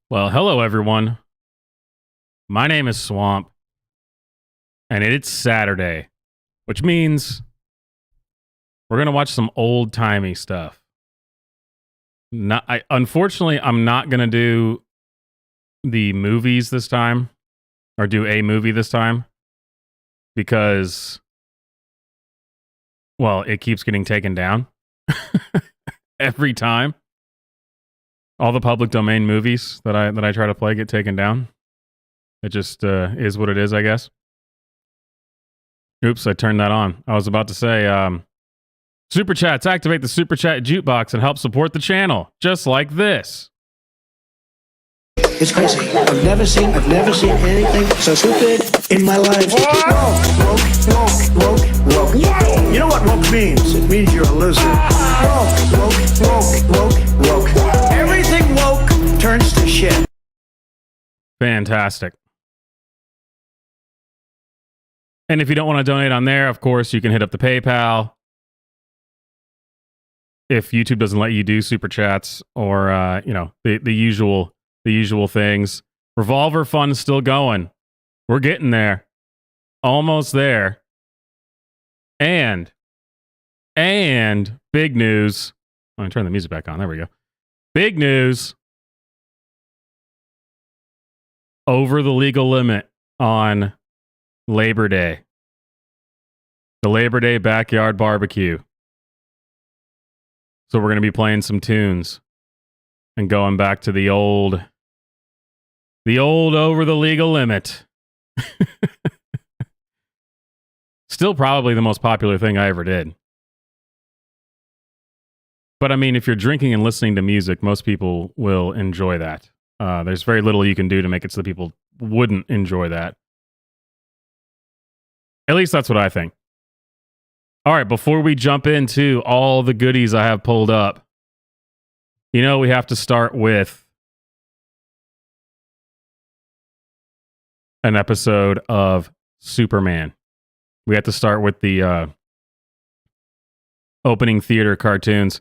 Well, hello everyone. My name is Swamp, and it's Saturday, which means we're gonna watch some old-timey stuff. Unfortunately, I'm not gonna do the movies this time, or do a movie this time, because, well, it keeps getting taken down every time. All the public domain movies that I try to play get taken down. It just is what it is, I guess. Oops, I turned that on. I was about to say, Super Chats, activate the Super Chat jukebox and help support the channel, just like this. It's crazy. I've never seen anything so stupid in my life. Woke. You know what woke means? It means you're a loser. Woke. Everything woke turns to shit. Fantastic. And if you don't want to donate on there, of course, you can hit up the PayPal. If YouTube doesn't let you do Super Chats or, the usual things. Revolver Fund's still going. We're getting there. Almost there. And big news. I'm going to turn the music back on. There we go. Big news. Over the legal limit on Labor Day. The Labor Day backyard barbecue. So we're going to be playing some tunes and going back to the old over the legal limit. Still probably the most popular thing I ever did. But I mean, if you're drinking and listening to music, most people will enjoy that. There's very little you can do to make it so that people wouldn't enjoy that. At least that's what I think. All right, before we jump into all the goodies I have pulled up, we have to start with an episode of Superman. We have to start with the opening theater cartoons.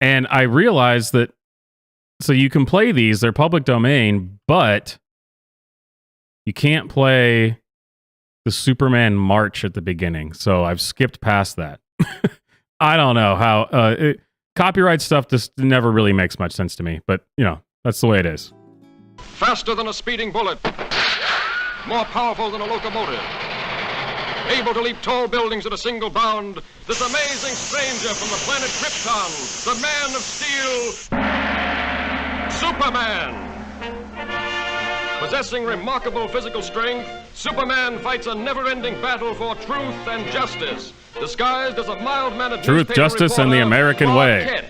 And I realized that, so you can play these, they're public domain, but you can't play the Superman march at the beginning. So I've skipped past that. I don't know how, copyright stuff just never really makes much sense to me, but that's the way it is. Faster than a speeding bullet, more powerful than a locomotive, able to leap tall buildings at a single bound, this amazing stranger from the planet Krypton, the Man of Steel, Superman. Possessing remarkable physical strength, Superman fights a never-ending battle for truth and justice, disguised as a mild-mannered Truth, justice, and the American way. Kent.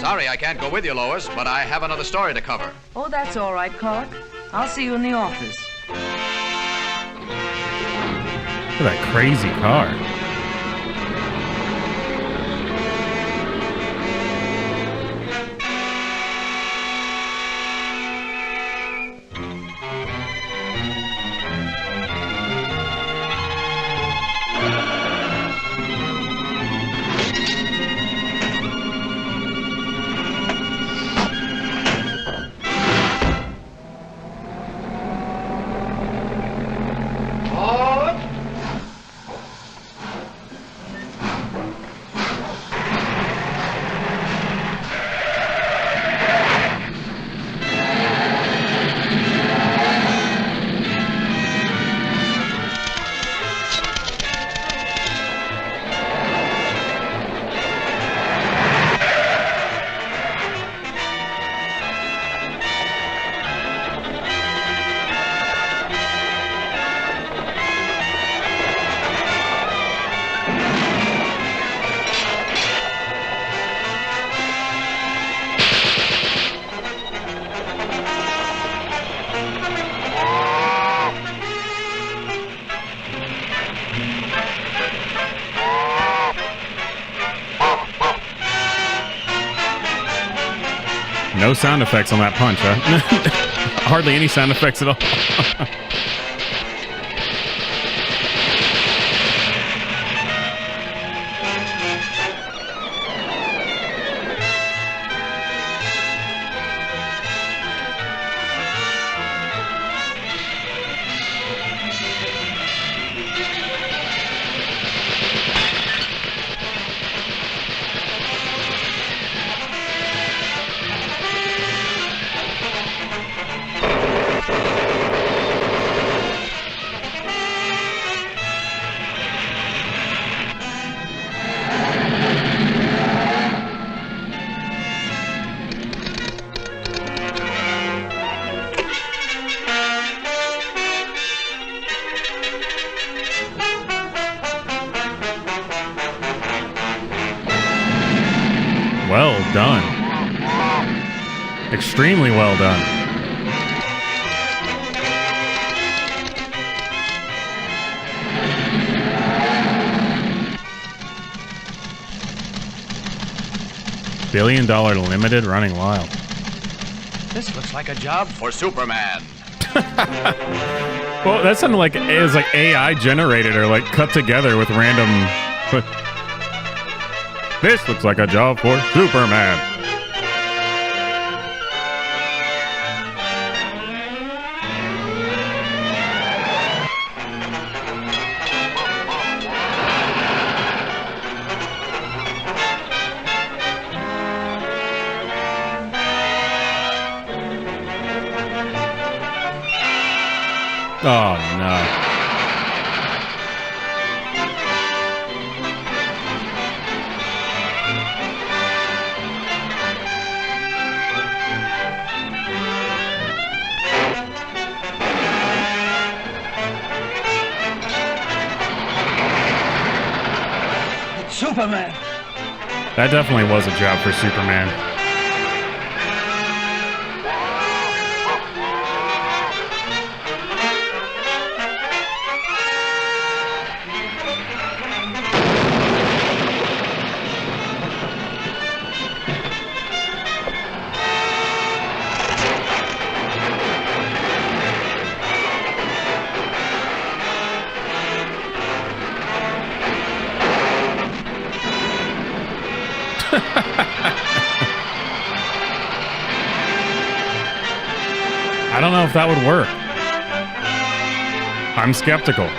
Sorry I can't go with you, Lois, but I have another story to cover. Oh, that's all right, Clark. I'll see you in the office. Look at that crazy car. No sound effects on that punch, huh? Hardly any sound effects at all. Well done. Extremely well done. $1 billion limited running wild. This looks like a job for Superman. Well, that sounded like it was like AI generated or like cut together with random. This looks like a job for Superman. Oh, no. Superman. That definitely was a job for Superman. I don't know if that would work. I'm skeptical.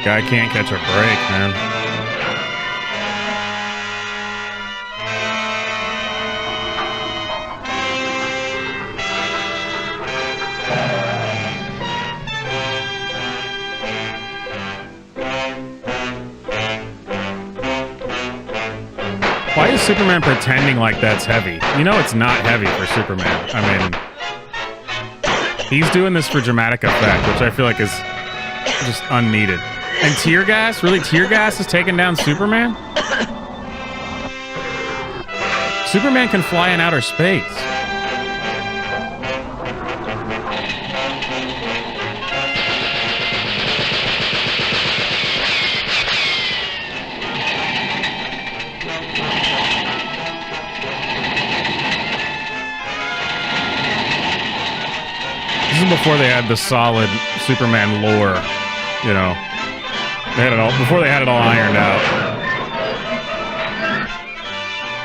Guy can't catch a break, man. Why is Superman pretending like that's heavy? You know it's not heavy for Superman. I mean, he's doing this for dramatic effect, which I feel like is just unneeded. And tear gas? Really? Tear gas is taking down Superman? Superman can fly in outer space. This is before they had the solid Superman lore, you know. They had it all before they had it all ironed out.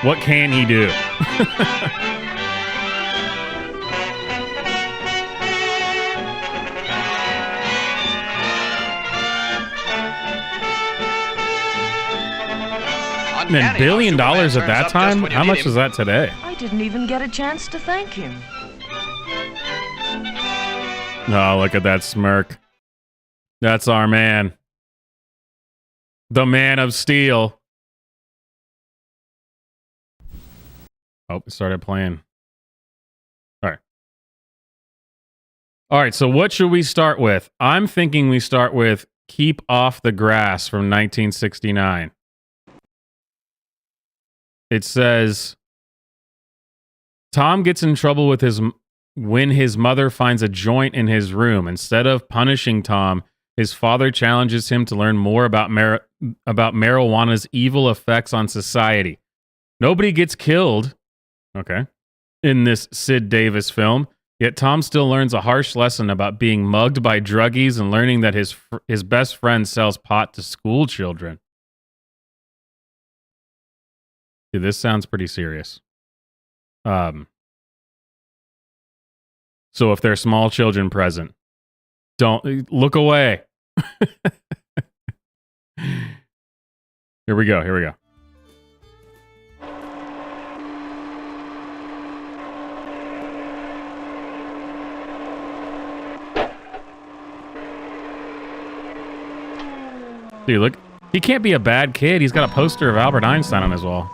What can he do? And $1 billion at that time? How much is that today? I didn't even get a chance to thank him. Oh, look at that smirk. That's our man. The Man of Steel. Oh, it started playing. All right. All right, so what should we start with? I'm thinking we start with Keep Off the Grass from 1969. It says, Tom gets in trouble with when his mother finds a joint in his room. Instead of punishing Tom, his father challenges him to learn more about marijuana's evil effects on society. Nobody gets killed, okay, in this Sid Davis film, yet Tom still learns a harsh lesson about being mugged by druggies and learning that his best friend sells pot to school children. Dude, this sounds pretty serious. So if there are small children present, don't look away. Here we go. Dude, look. He can't be a bad kid. He's got a poster of Albert Einstein on his wall.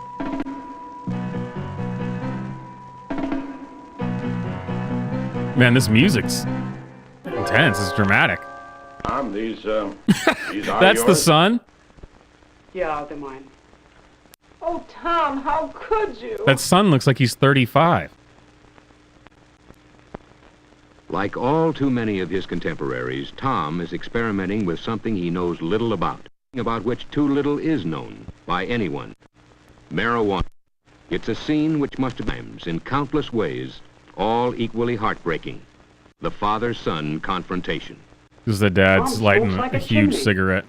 Man, this music's intense. It's dramatic. These are That's yours? the son? Yeah, they're mine. Oh, Tom, how could you? That son looks like he's 35. Like all too many of his contemporaries, Tom is experimenting with something he knows little about which too little is known by anyone. Marijuana. It's a scene which must have times, in countless ways, all equally heartbreaking. The father-son confrontation. This is the dad's Mom lighting smokes like a a huge chimney. cigarette.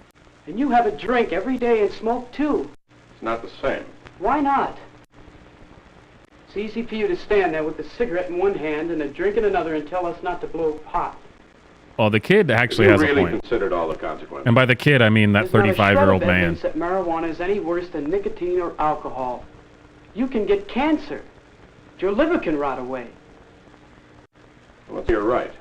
And you have a drink every day and smoke too. It's not the same. Why not? It's easy for you to stand there with a cigarette in one hand and a drink in another and tell us not to blow pot. Well, the kid actually You has a really point. considered all the consequences. And by the kid, I mean that There's not a shred 35-year-old of man. evidence that marijuana is any worse than nicotine or alcohol. You can get cancer. Your liver can rot away. Well, you're right.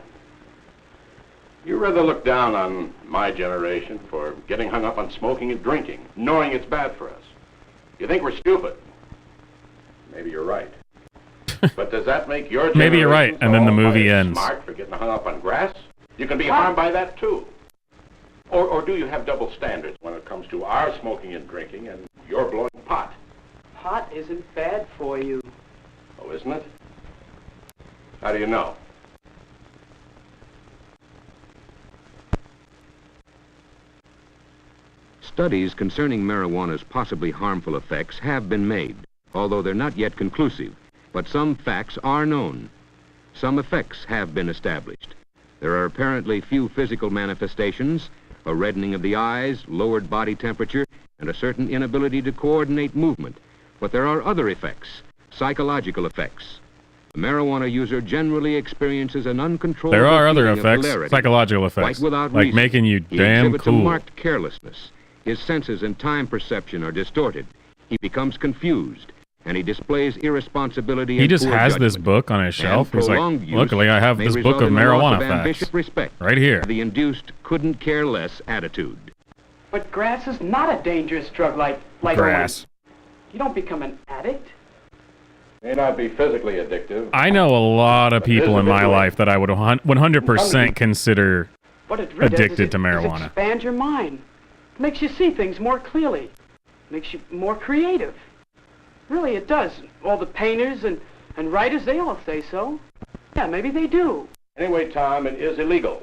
You rather look down on my generation for getting hung up on smoking and drinking, knowing it's bad for us. You think we're stupid. Maybe you're right. But does that make your generation Maybe you're right, and then the all movie by ends. smart for getting hung up on grass? You can be harmed by that too. Or do you have double standards when it comes to our smoking and drinking and your blowing pot? Pot isn't bad for you. Oh, isn't it? How do you know? Studies concerning marijuana's possibly harmful effects have been made, although they're not yet conclusive. But some facts are known. Some effects have been established. There are apparently few physical manifestations, a reddening of the eyes, lowered body temperature, and a certain inability to coordinate movement. But there are other effects, psychological effects. The marijuana user generally experiences an uncontrollable There are other feeling of effects, hilarity, psychological quite effects, without like reason. making you He damn exhibits a cool. marked carelessness. His senses and time perception are distorted. He becomes confused, and he displays irresponsibility He and just poor has this judgment. book on his shelf. And He's like, prolonged use luckily I have may this book result of in the loss marijuana of ambitious facts. respect, Right here. the induced couldn't care less attitude. But grass is not a dangerous drug like Grass. You don't become an addict. May not be physically addictive. I know a lot of people in my life that I would 100% consider What it really addicted does is to marijuana. expand your mind. Makes you see things more clearly. Makes you more creative. Really, it does. All the painters and writers, they all say so. Yeah, maybe they do. Anyway, Tom, it is illegal.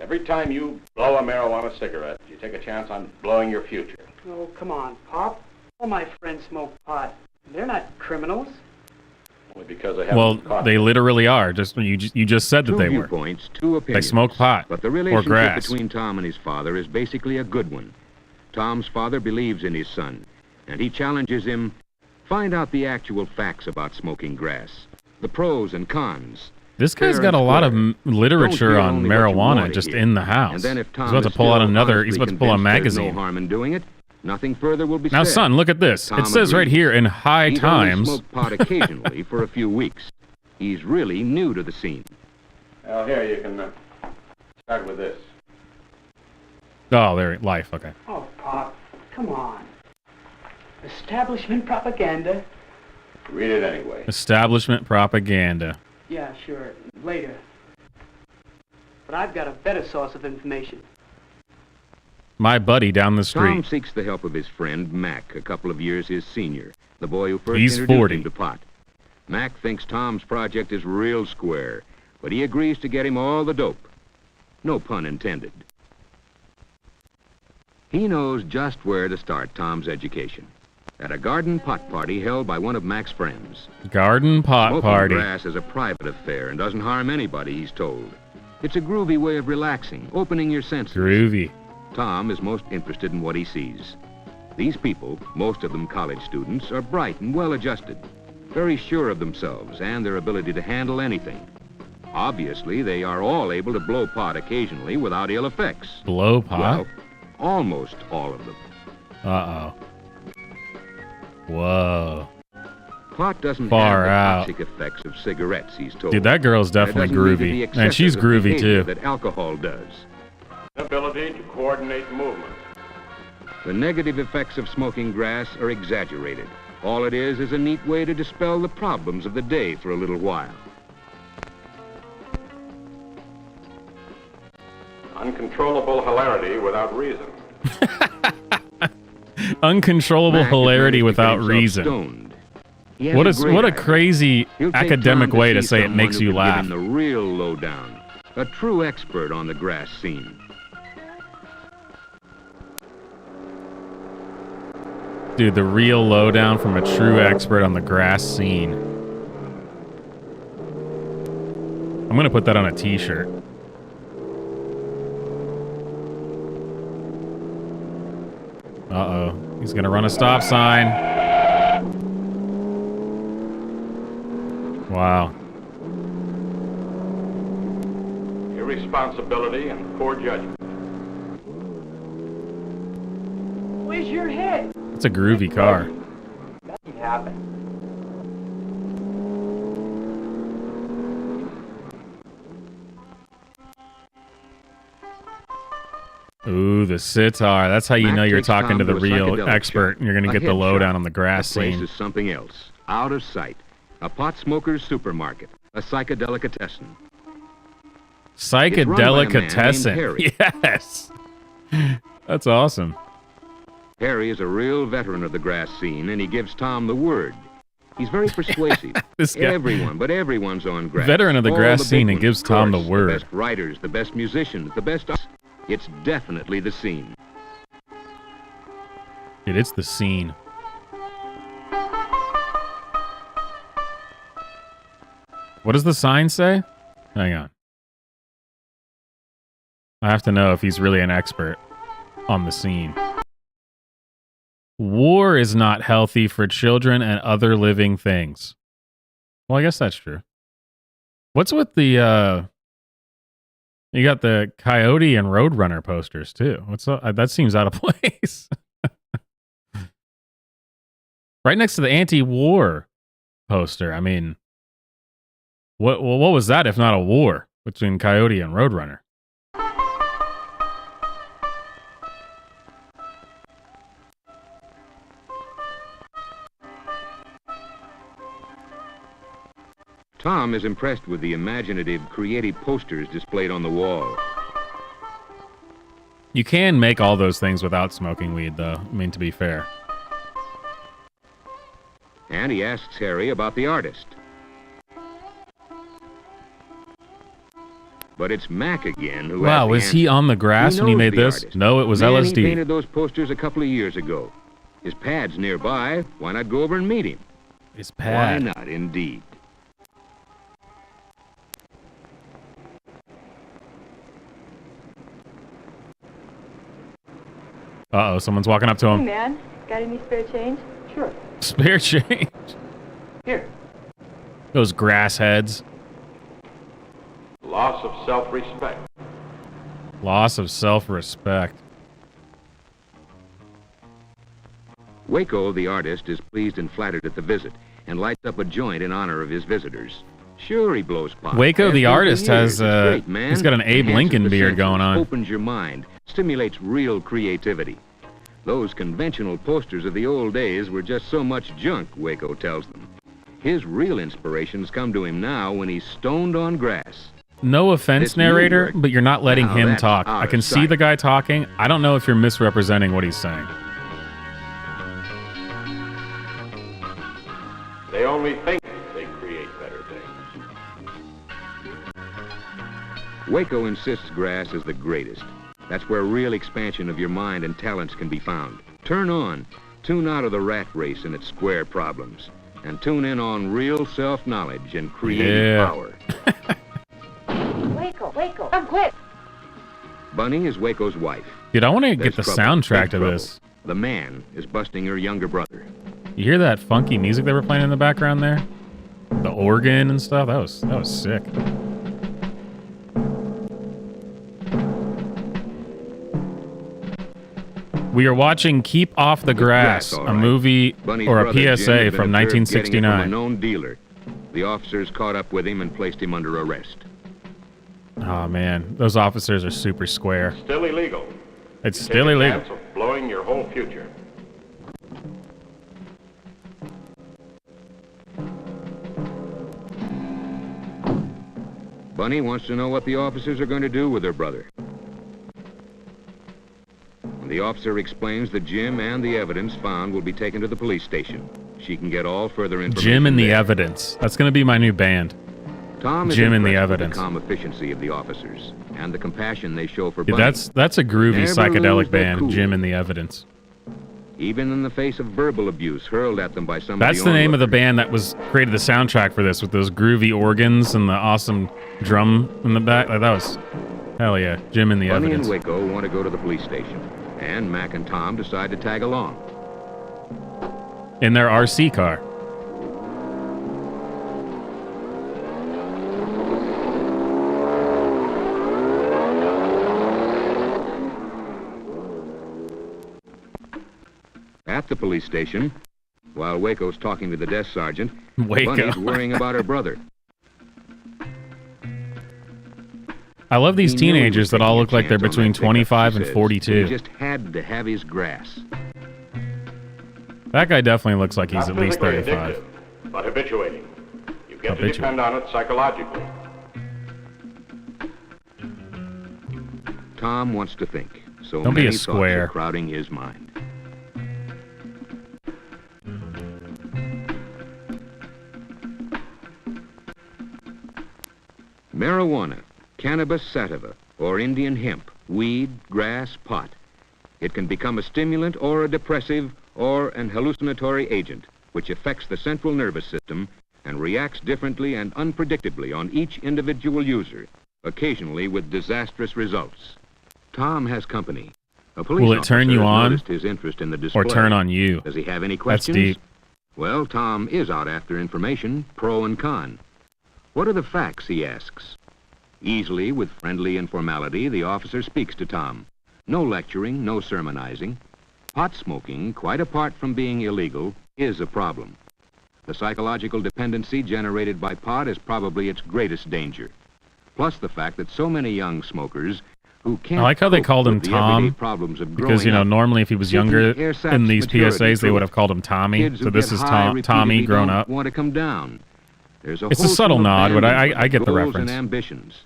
Every time you blow a marijuana cigarette, you take a chance on blowing your future. Oh, come on, Pop. All my friends smoke pot. They're not criminals. Only because they haven't Well, caught they literally are. You just said that Two they were. viewpoints, two opinions. They smoke pot But the or relationship grass. between Tom and his father is basically a good one. Tom's father believes in his son, and he challenges him, find out the actual facts about smoking grass, the pros and cons. This guy's Fair got a and lot of square. literature Don't hear on only what you marijuana want to just hear. in the house. And then if He's Tom about to is pull out still another. He's about to pull a honestly convinced there's magazine. no harm in doing it, nothing further will be Now, said. son, look at this. Tom It says right agrees. here in High He's only Times. smoked pot occasionally for a few weeks. He's really new to the scene. Well, here, you can start with this. Oh, there, life. Okay. Oh, Pop, come on. Establishment propaganda. Read it anyway. Establishment propaganda. Yeah, sure. Later. But I've got a better source of information. My buddy down the street. Tom seeks the help of his friend, Mac, a couple of years his senior, the boy who first He's introduced 40. him to pot. Mac thinks Tom's project is real square, but he agrees to get him all the dope. No pun intended. He knows just where to start Tom's education. At a garden pot party held by one of Mac's friends. Garden pot Smoking party. grass is a private affair and doesn't harm anybody, he's told. It's a groovy way of relaxing, opening your senses. Groovy. Tom is most interested in what he sees. These people, most of them college students, are bright and well-adjusted, very sure of themselves and their ability to handle anything. Obviously, they are all able to blow pot occasionally without ill effects. Blow pot? Well, almost all of them. Uh-oh. Whoa. Pot doesn't Far have the out. toxic effects of cigarettes, he's told. Dude, that girl's And it definitely doesn't lead to the groovy. And she's excessive groovy, behavior too. that alcohol does. Ability to coordinate movement. The negative effects of smoking grass are exaggerated. All it is a neat way to dispel the problems of the day for a little while. Uncontrollable hilarity without reason. Uncontrollable Mac has hilarity managed to get without himself reason. stoned. He has great What a idea. crazy He'll take academic time way to see say it someone makes who you can laugh. Give him the real lowdown, a true expert on the grass scene. Dude, the real lowdown from a true expert on the grass scene. I'm gonna put that on a t-shirt. Uh-oh. He's gonna run a stop sign. Wow. Irresponsibility and poor judgment. Where's your head? It's a groovy car. That can happen. Ooh, the sitar. That's how you Mac know you're takes talking Tom to the a real psychedelic expert. shop, And you're gonna a get the head lowdown shop. on the grass The place scene. is something else, out of sight. A pot smoker's supermarket, a psychedelicatessen. Psychedelicatessen. Harry. Yes. That's awesome. Harry is a real veteran of the grass scene, and he gives Tom the word. He's very persuasive. This guy. Everyone's on grass. Veteran of the All grass big scene and ones, gives of Tom the course. word. The best writers, the best musicians, the best... It's definitely the scene. Dude, it's the scene. What does the sign say? Hang on. I have to know if he's really an expert on the scene. War is not healthy for children and other living things. Well, I guess that's true. What's with the you got the Coyote and Roadrunner posters too. That seems out of place. Right next to the anti-war poster. I mean, what was that if not a war between Coyote and Roadrunner? Tom is impressed with the imaginative, creative posters displayed on the wall. You can make all those things without smoking weed, though. I mean, to be fair. And he asks Harry about the artist. But it's Mac again who Wow, has the was he answer. on the grass when he knows made the this? artist. No, it was Man, He LSD. painted those posters a couple of years ago. His pad's nearby. Why not go over and meet him? His Why pad. not, indeed? Uh-oh, someone's walking up to Hey, him. man. Got any spare change? Sure. Spare change. Here. Those grass heads. Loss of self-respect. Loss of self-respect. Waco, the artist, is pleased and flattered at the visit and lights up a joint in honor of his visitors. Sure, he blows pot. Waco, the After artist, years, has, it's great, man. he's got an Abe Enhances Lincoln the beard senses, going on. Opens your mind, stimulates real creativity. Those conventional posters of the old days were just so much junk, Waco tells them. His real inspirations come to him now when he's stoned on grass. No offense, This new narrator, work- but you're not letting Now him that's talk. out I of can see sight. the guy talking. I don't know if you're misrepresenting what he's saying. They only think they create better things. Waco insists grass is the greatest. That's where real expansion of your mind and talents can be found. Turn on, tune out of the rat race and its square problems, and tune in on real self-knowledge and creative Yeah. power. Waco, I'm quit. Bunny is Waco's wife. Dude, I want to There's get the trouble, soundtrack big to trouble. this. The man is busting her younger brother. You hear that funky music they were playing in the background there? The organ and stuff? That was sick. We are watching Keep Off the Grass, all a right. movie Bunny's or a brother, Jim, PSA had been from observed getting it from a 1969. known dealer. The officers caught up with him and placed him under arrest. Oh man, those officers are super square. Still illegal. It's You still take a illegal. chance of blowing your whole future. Bunny wants to know what the officers are going to do with her brother. And The officer explains that Jim and the evidence found will be taken to the police station. She can get all further information Jim and the there. Evidence. That's going to be my new band. Tom is Jim and the impressed with Evidence. the calm efficiency of the officers and the compassion they show for Yeah, Bunny. that's a groovy Never psychedelic lose their band, cool. Jim and the Evidence. Even in the face of verbal abuse hurled at them by some That's of the the name of the onlookers. band that was created the soundtrack for this with those groovy organs and the awesome drum in the back. Like, that was, hell yeah, Jim and the Bunny Evidence. and Waco want to go to the police station, and Mac and Tom decide to tag along. In their RC car. At the police station, while Waco's talking to the desk sergeant, Waco. Bunny's worrying about her brother. I love these He knew he was teenagers that all taking a look like they're chance on between that pickup, 25 she and says. 42. He just had to have his grass. That guy definitely looks like he's Not at least physically 35. addictive, but habituating. You've got to Habituating. depend on it psychologically. Tom wants to think, so Don't be a many thoughts square. are crowding his mind. Marijuana, cannabis sativa, or Indian hemp, weed, grass, pot. It can become a stimulant or a depressive or an hallucinatory agent, which affects the central nervous system and reacts differently and unpredictably on each individual user, occasionally with disastrous results. Tom has company. A police Will it turn officer you has on noticed his interest in the display. Or turn on you? Does he have any That's questions? deep. Well, Tom is out after information, pro and con. What are the facts, he asks. Easily, with friendly informality, the officer speaks to Tom. No lecturing, no sermonizing. Pot smoking, quite apart from being illegal, is a problem. The psychological dependency generated by pot is probably its greatest danger. Plus the fact that so many young smokers who can't I like how they cope called him with the everyday Tom, problems of because, you growing know, up. normally if he was Simply younger airsats in these maturity PSAs, they through would it. have called him Tommy. Kids who So this get is high Tommy repeatedly grown don't up. want to come down. There's It's a whole subtle team of nod, but bandits I get the with goals reference. and ambitions.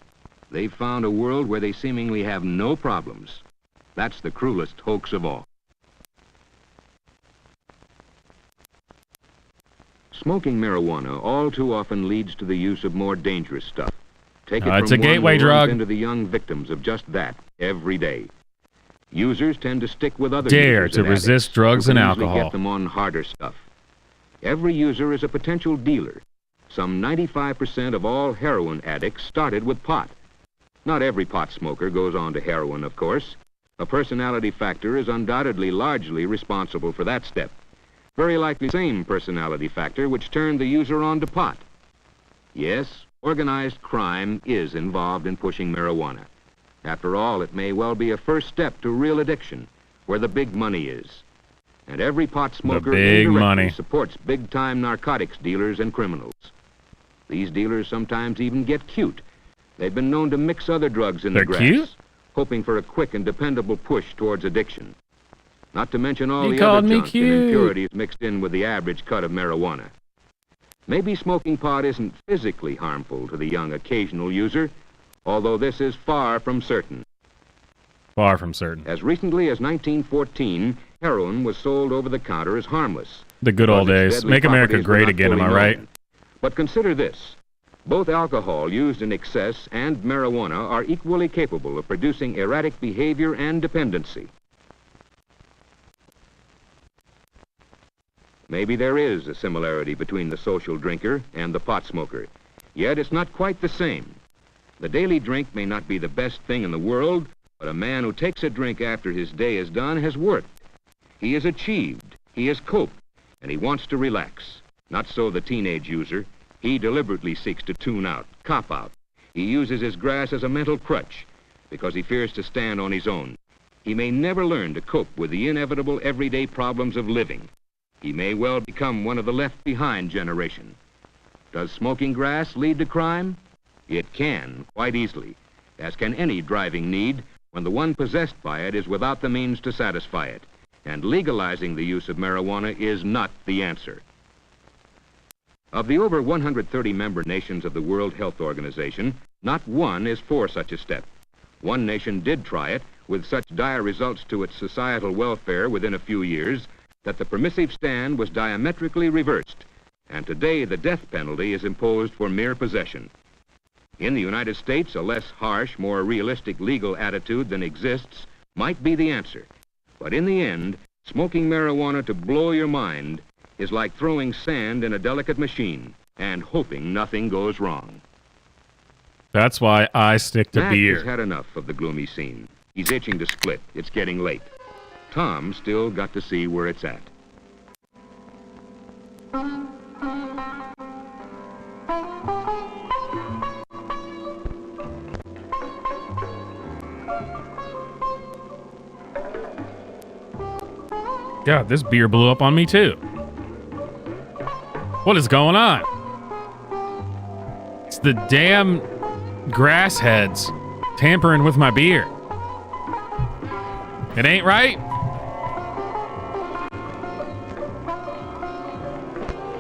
They've found a world where they seemingly have no problems. That's the cruelest hoax of all. Smoking marijuana all too often leads to the use of more dangerous stuff. Take it It's from a one gateway who runs drug. into the young victims of just that every day. Users tend to stick with other Dare users to and resist addicts drugs who can and usually alcohol. Get them on harder stuff. Every user is a potential dealer. Some 95% of all heroin addicts started with pot. Not every pot smoker goes on to heroin, of course. A personality factor is undoubtedly largely responsible for that step. Very likely the same personality factor which turned the user on to pot. Yes, organized crime is involved in pushing marijuana. After all, it may well be a first step to real addiction, where the big money is. And every pot smoker big indirectly money. supports big-time narcotics dealers and criminals. These dealers sometimes even get cute. They've been known to mix other drugs in They're the grass, cute? hoping for a quick and dependable push towards addiction. Not to mention all He the called other me junk and cute. impurities mixed in with the average cut of marijuana. Maybe smoking pot isn't physically harmful to the young occasional user, although this is far from certain. Far from certain. As recently as 1914, heroin was sold over the counter as harmless. The good old because its days. deadly Make America properties were great not again, am I fully right? known. But consider this. Both alcohol used in excess and marijuana are equally capable of producing erratic behavior and dependency. Maybe there is a similarity between the social drinker and the pot smoker, yet it's not quite the same. The daily drink may not be the best thing in the world, but a man who takes a drink after his day is done has worked. He has achieved, he has coped, and he wants to relax. Not so the teenage user. He deliberately seeks to tune out, cop out. He uses his grass as a mental crutch because he fears to stand on his own. He may never learn to cope with the inevitable everyday problems of living. He may well become one of the left-behind generation. Does smoking grass lead to crime? It can, quite easily, as can any driving need when the one possessed by it is without the means to satisfy it. And legalizing the use of marijuana is not the answer. Of the over 130 member nations of the World Health Organization, not one is for such a step. One nation did try it with such dire results to its societal welfare within a few years that the permissive stand was diametrically reversed, and today the death penalty is imposed for mere possession. In the United States, a less harsh, more realistic legal attitude than exists might be the answer. But in the end, smoking marijuana to blow your mind is like throwing sand in a delicate machine and hoping nothing goes wrong. That's why I stick to Mac beer. has had enough of the gloomy scene. He's itching to split. It's getting late. Tom still got to see where it's at. God, this beer blew up on me too. What is going on? It's the damn grass heads tampering with my beer. It ain't right.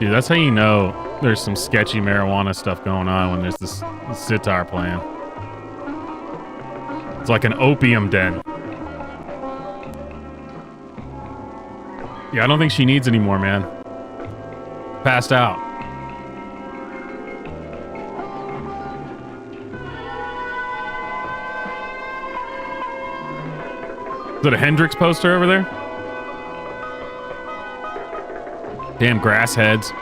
Dude, that's how you know there's some sketchy marijuana stuff going on when there's this sitar playing. It's like an opium den. Yeah, I don't think she needs any more, man. Passed out. Is that a Hendrix poster over there? Damn grass heads.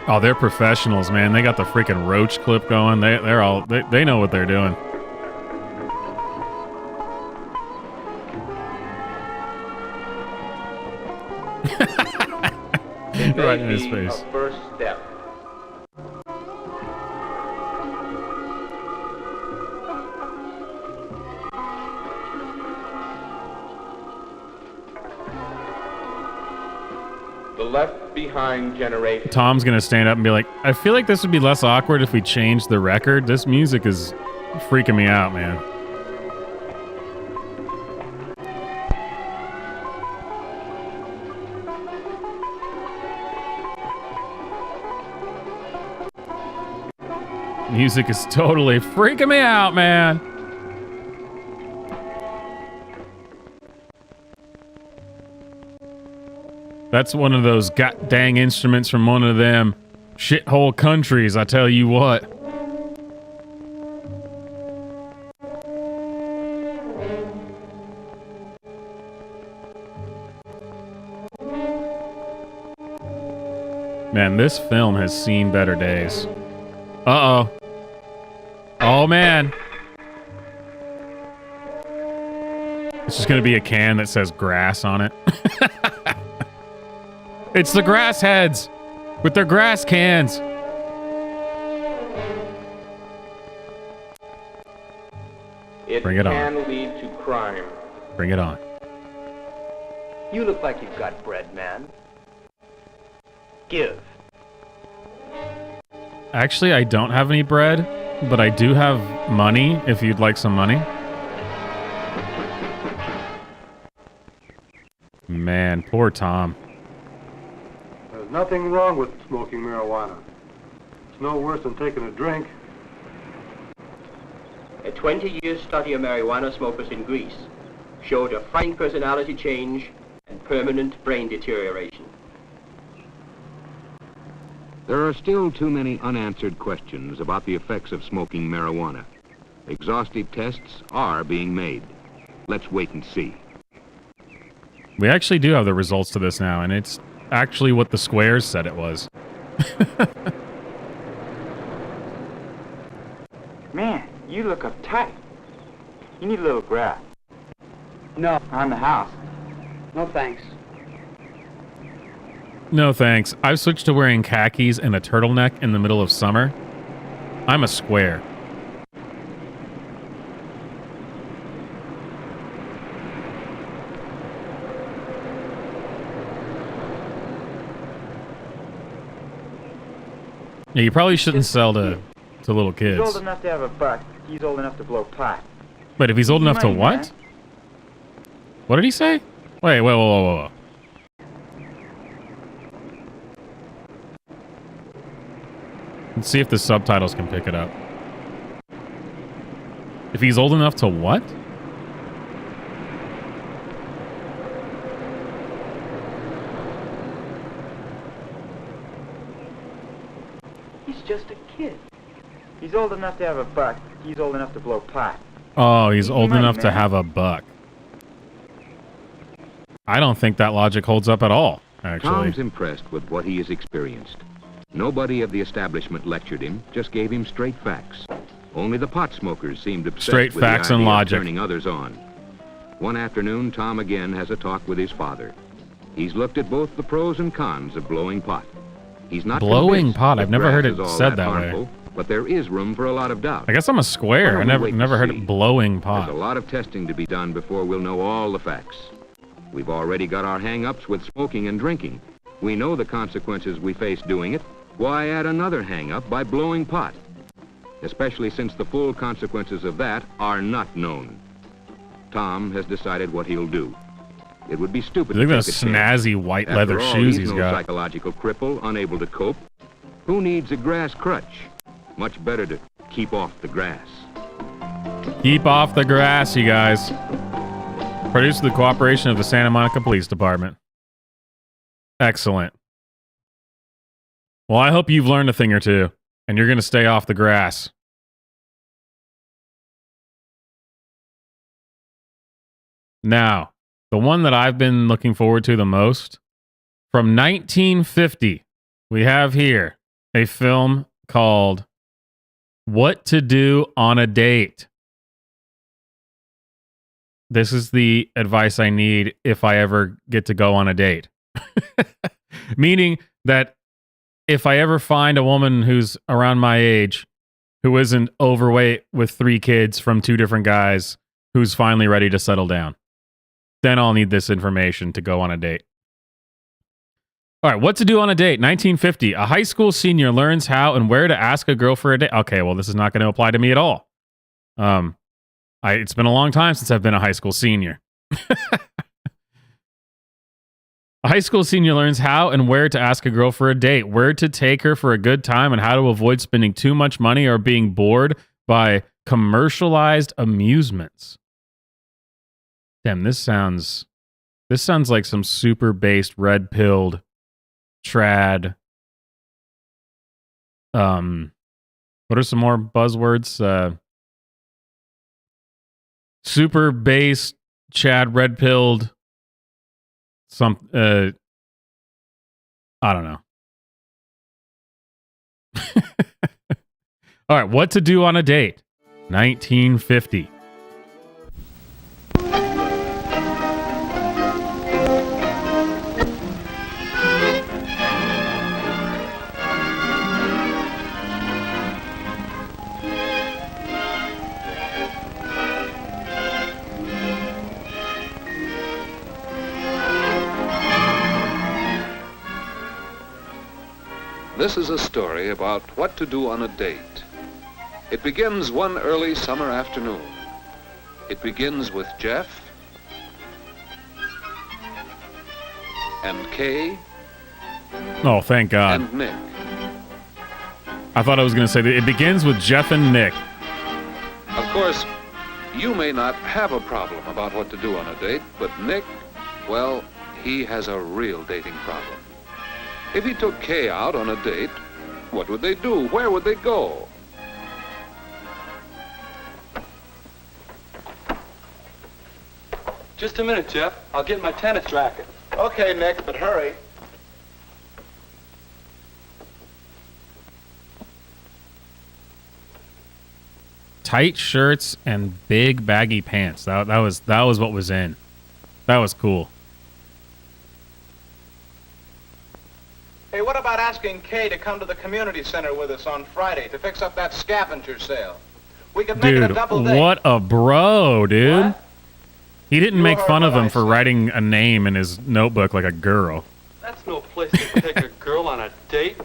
Oh, they're professionals, man. They got the freaking roach clip going. They know what they're doing. Right in his face. First step. The left behind generation. Tom's gonna stand up and be like, I feel like this would be less awkward if we changed the record. This music is freaking me out, man. Music is totally freaking me out, man. That's one of those god dang instruments from one of them shithole countries, I tell you what. Man, this film has seen better days. Uh-oh. Oh, man. It's just gonna be a can that says grass on it. It's the grass heads with their grass cans. Bring it on. It can lead to crime. Bring it on. You look like you've got bread, man. Give. Actually, I don't have any bread, but I do have money if you'd like some money. Man, poor Tom. There's nothing wrong with smoking marijuana. It's no worse than taking a drink. A 20-year study of marijuana smokers in Greece showed a fine personality change and permanent brain deterioration. There are still too many unanswered questions about the effects of smoking marijuana. Exhaustive tests are being made. Let's wait and see. We actually do have the results to this now, and it's actually what the squares said it was. Man, you look uptight. You need a little grass. No. On the house. No thanks. No thanks. I've switched to wearing khakis and a turtleneck in the middle of summer. I'm a square. Yeah, you probably shouldn't sell to little kids. He's old enough to have a buck. He's old enough to blow pot. Wait, if he's old enough to what? What did he say? Wait, whoa. Let's see if the subtitles can pick it up. If he's old enough to what? He's just a kid. He's old enough to have a buck. He's old enough to blow pot. Oh, he's old money, enough to man. have a buck. I don't think that logic holds up at all, actually. Tom's impressed with what he has experienced. Nobody of the establishment lectured him, just gave him straight facts. Only the pot smokers seemed obsessed Straight with facts the and idea of logic. turning others on. One afternoon, Tom again has a talk with his father. He's looked at both the pros and cons of blowing pot. He's not Blowing convinced pot? that I've never heard grass it is all said that that way. harmful, but there is room for a lot of doubt. I guess I'm a square. Why I don't we wait never to heard see? it blowing pot. There's a lot of testing to be done before we'll know all the facts. We've already got our hang-ups with smoking and drinking. We know the consequences we face doing it. Why add another hang-up by blowing pot? Especially since the full consequences of that are not known. Tom has decided what he'll do. It would be stupid Look to at take those a chance. snazzy white After leather all, shoes he's he's no got. psychological cripple, unable to cope. Who needs a grass crutch? Much better to keep off the grass. Keep off the grass, you guys. Produced with the cooperation of the Santa Monica Police Department. Excellent. Well, I hope you've learned a thing or two, and you're going to stay off the grass. Now, the one that I've been looking forward to the most, from 1950, we have here a film called What to Do on a Date. This is the advice I need if I ever get to go on a date. Meaning that if I ever find a woman who's around my age, who isn't overweight with 3 kids from 2 different guys, who's finally ready to settle down, then I'll need this information to go on a date. All right, what to do on a date. 1950. A high school senior learns how and where to ask a girl for a date. Okay, well, this is not going to apply to me at all. It's been a long time since I've been a high school senior. A high school senior learns how and where to ask a girl for a date, where to take her for a good time, and how to avoid spending too much money or being bored by commercialized amusements. Damn, this sounds like some super based red-pilled trad. What are some more buzzwords? Super based Chad red-pilled. I don't know. All right, what to do on a date? 1950. This is a story about what to do on a date. It begins one early summer afternoon. It begins with Jeff and Kay Oh, thank God. and Nick. I thought I was going to say that it begins with Jeff and Nick. Of course, you may not have a problem about what to do on a date, but Nick, well, he has a real dating problem. If he took Kay out on a date, what would they do? Where would they go? Just a minute, Jeff. I'll get my tennis racket. Okay, Nick, but hurry. Tight shirts and big baggy pants. That was what was in. That was cool. Hey, what about asking Kay to come to the community center with us on Friday to fix up that scavenger sale? We could make it a Dude, double date. what a bro, dude. What? He didn't You make heard fun of what him I for said. writing a name in his notebook like a girl. That's no place to take a girl on a date.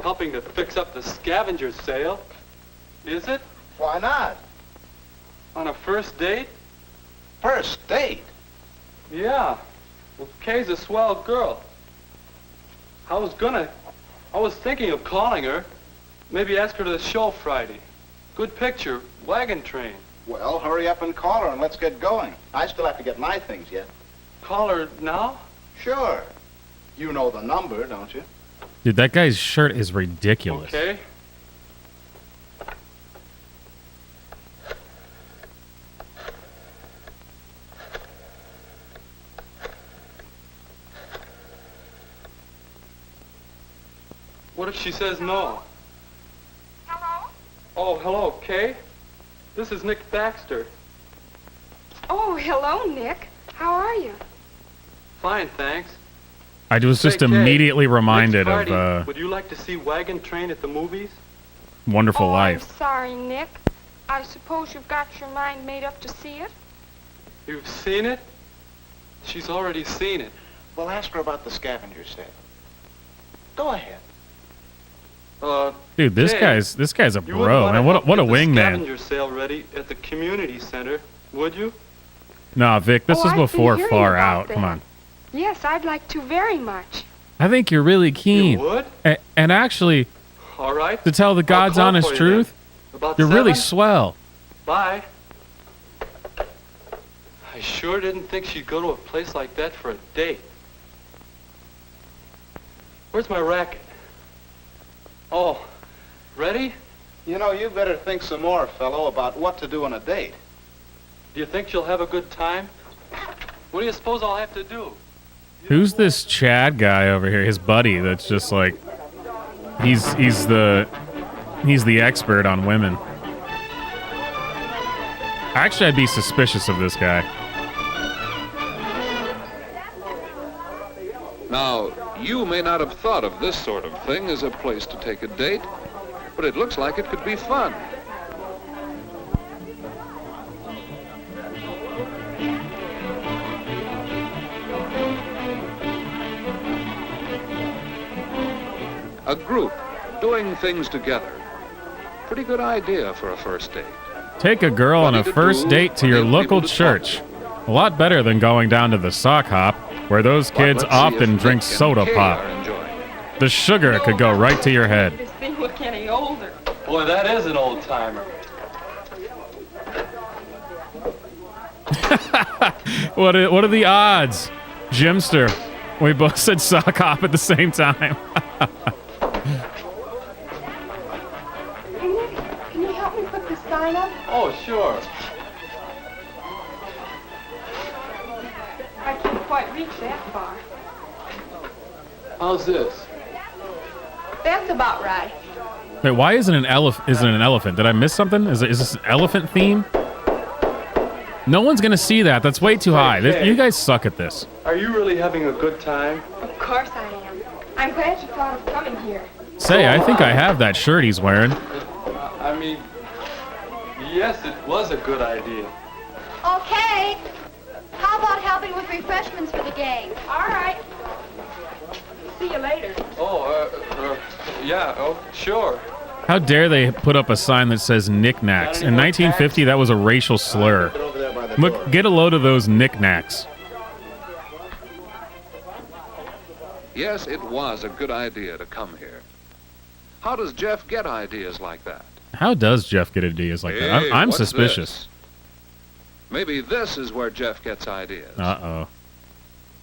Helping to fix up the scavenger sale. Is it? Why not? On a first date? First date? Yeah. Well, Kay's a swell girl. I was thinking of calling her. Maybe ask her to the show Friday. Good picture, wagon train. Well, hurry up and call her and let's get going. I still have to get my things yet. Call her now? Sure. You know the number, don't you? Dude, that guy's shirt is ridiculous. Okay. What if she says no? Hello? Oh, hello, Kay. This is Nick Baxter. Oh, hello, Nick. How are you? Fine, thanks. I was just Say, Kay, immediately reminded next Friday, of would you like to see Wagon Train at the movies? Wonderful I'm Life. sorry, Nick. I suppose you've got your mind made up to see it? You've seen it? She's already seen it. Well, ask her about the scavenger sale. Go ahead. Dude, this Kay, guy's a you wouldn't bro, wanna man. help What a get the wingman. Scavenger sale ready at the community center, would you? Nah, Vic, this Oh, is I've been before hearing Far about Out. that. Come on. Yes, I'd like to very much. I think you're really keen. You would? And actually, All right. to tell the God's call honest for you truth, then. About you're really 7? swell. Bye. I sure didn't think she'd go to a place like that for a date. Where's my racket? Oh, ready? You know, you better think some more, fellow, about what to do on a date. Do you think she'll have a good time? What do you suppose I'll have to do? Who's this Chad guy over here? His buddy that's just like he's the expert on women. Actually, I'd be suspicious of this guy. Now, you may not have thought of this sort of thing as a place to take a date, but it looks like it could be fun. A group doing things together. Pretty good idea for a first date. Take a girl on a first date to your local church. A lot better than going down to the sock hop, where those kids let's see often if drink Nick and soda Kay pop. are enjoying. The sugar could go right to your head. This thing look any older. Boy, that is an old timer. What are the odds? Jimster. We both said sock hop at the same time. Nick, can you help me put this sign up? Oh, sure. I can't quite reach that far. How's this? That's about right. Wait, why isn't an elephant? Did I miss something? Is this an elephant theme? No one's gonna see that. That's way too high. Okay. You guys suck at this. Are you really having a good time? Of course I am. I'm glad you thought of coming here. Say, I think I have that shirt he's wearing. I mean, yes, it was a good idea. Okay. How about helping with refreshments for the gang? All right. See you later. Oh, yeah, oh, sure. How dare they put up a sign that says knickknacks? In 1950, that was a racial slur. Look, get a load of those knickknacks. Yes, it was a good idea to come here. How does Jeff get ideas like that? How does Jeff get ideas like that? Hey, I'm what's suspicious. this? Maybe this is where Jeff gets ideas. Uh-oh.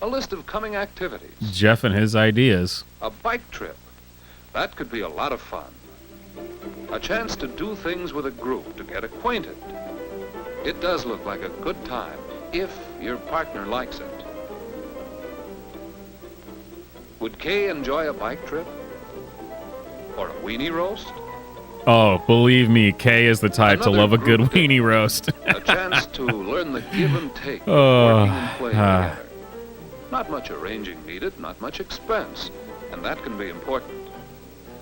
A list of coming activities. Jeff and his ideas. A bike trip. That could be a lot of fun. A chance to do things with a group, to get acquainted. It does look like a good time, if your partner likes it. Would Kay enjoy a bike trip? Or a weenie roast? Oh, believe me, Kay is the type to Another love a good group weenie roast. A chance to learn the give and take of Oh, working and playing together. Not much arranging needed, not much expense, and that can be important.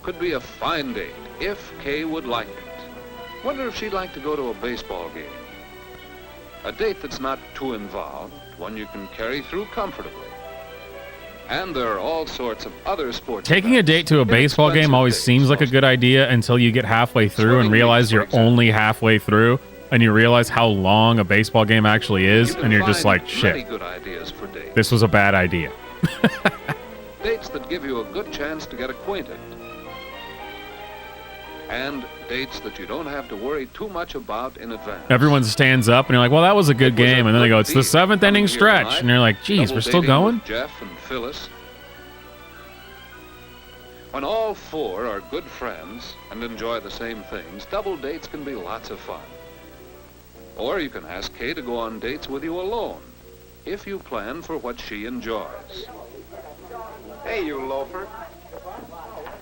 Could be a fine date, if Kay would like it. Wonder if she'd like to go to a baseball game. A date that's not too involved, one you can carry through comfortably. And there are all sorts of other sports. Taking a date to a baseball game always seems like a good idea until you get halfway through and realize you're only halfway through, and you realize how long a baseball game actually is, and you're just like, many shit, good ideas for dates. this was a bad idea. Dates that give you a good chance to get acquainted. and dates that you don't have to worry too much about in advance. Everyone stands up, and you're like, well, that was a good game. And then they go, it's the 7th inning stretch. And you're like, geez, we're still going? Jeff and Phyllis. When all four are good friends and enjoy the same things, double dates can be lots of fun. Or you can ask Kay to go on dates with you alone, if you plan for what she enjoys. Hey, you loafer.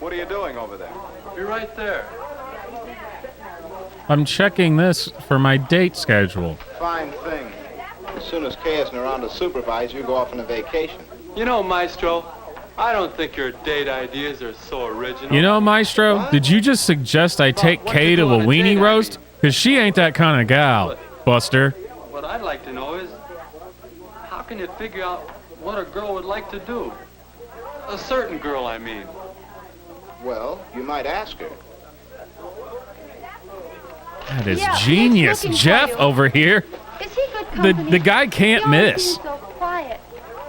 What are you doing over there? Be right there. I'm checking this for my date schedule. Fine thing. As soon as Kay isn't around to supervise, you go off on a vacation. You know, Maestro, I don't think your date ideas are so original. You know, Maestro, did you just suggest I take Kay to a weenie roast? Because she ain't that kind of gal, Buster. What I'd like to know is, how can you figure out what a girl would like to do? A certain girl, I mean. Well, you might ask her. That is genius. Jeff over here. Is he good company? The guy can't miss. So quiet.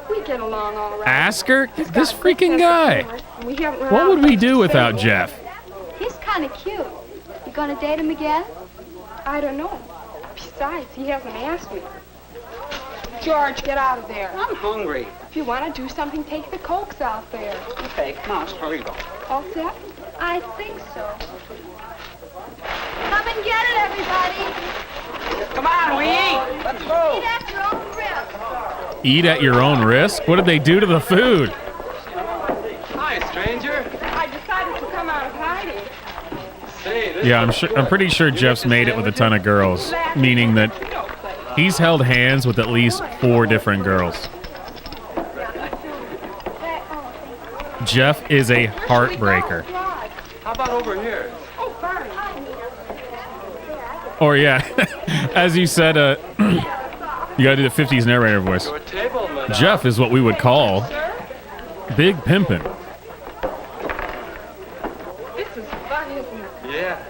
We get along all right. Ask her? This freaking guy. We haven't run What out would we much to do without say. Jeff? He's kind of cute. You gonna date him again? I don't know. Besides, he hasn't asked me. George, get out of there. I'm hungry. If you want to do something, take the Cokes out there. Okay, come on, here you go. All set? I think so. Come and get it, everybody. Come on, we eat. Let's go. Eat at your own risk. Eat at your own risk? What did they do to the food? Hi, stranger. I decided to come out of hiding. Say, this Yeah, I'm pretty sure Jeff's made it with a ton of girls, meaning that he's held hands with at least 4 different girls. Jeff is a heartbreaker. How about over here? Oh, fine. Or yeah, as you said, you gotta do the 50s narrator voice. Your table, madame. Jeff is what we would call big pimpin'. This is fun, isn't it? Yeah.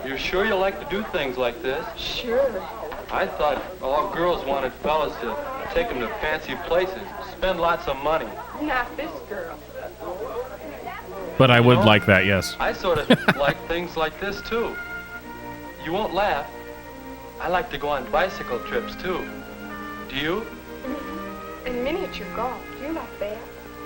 You're sure you like to do things like this? Sure. I thought all girls wanted fellas to take them to fancy places, spend lots of money. Not this girl. But I would like that, yes. I sort of like things like this, too. You won't laugh. I like to go on bicycle trips, too. Do you? And miniature golf. Do you like that?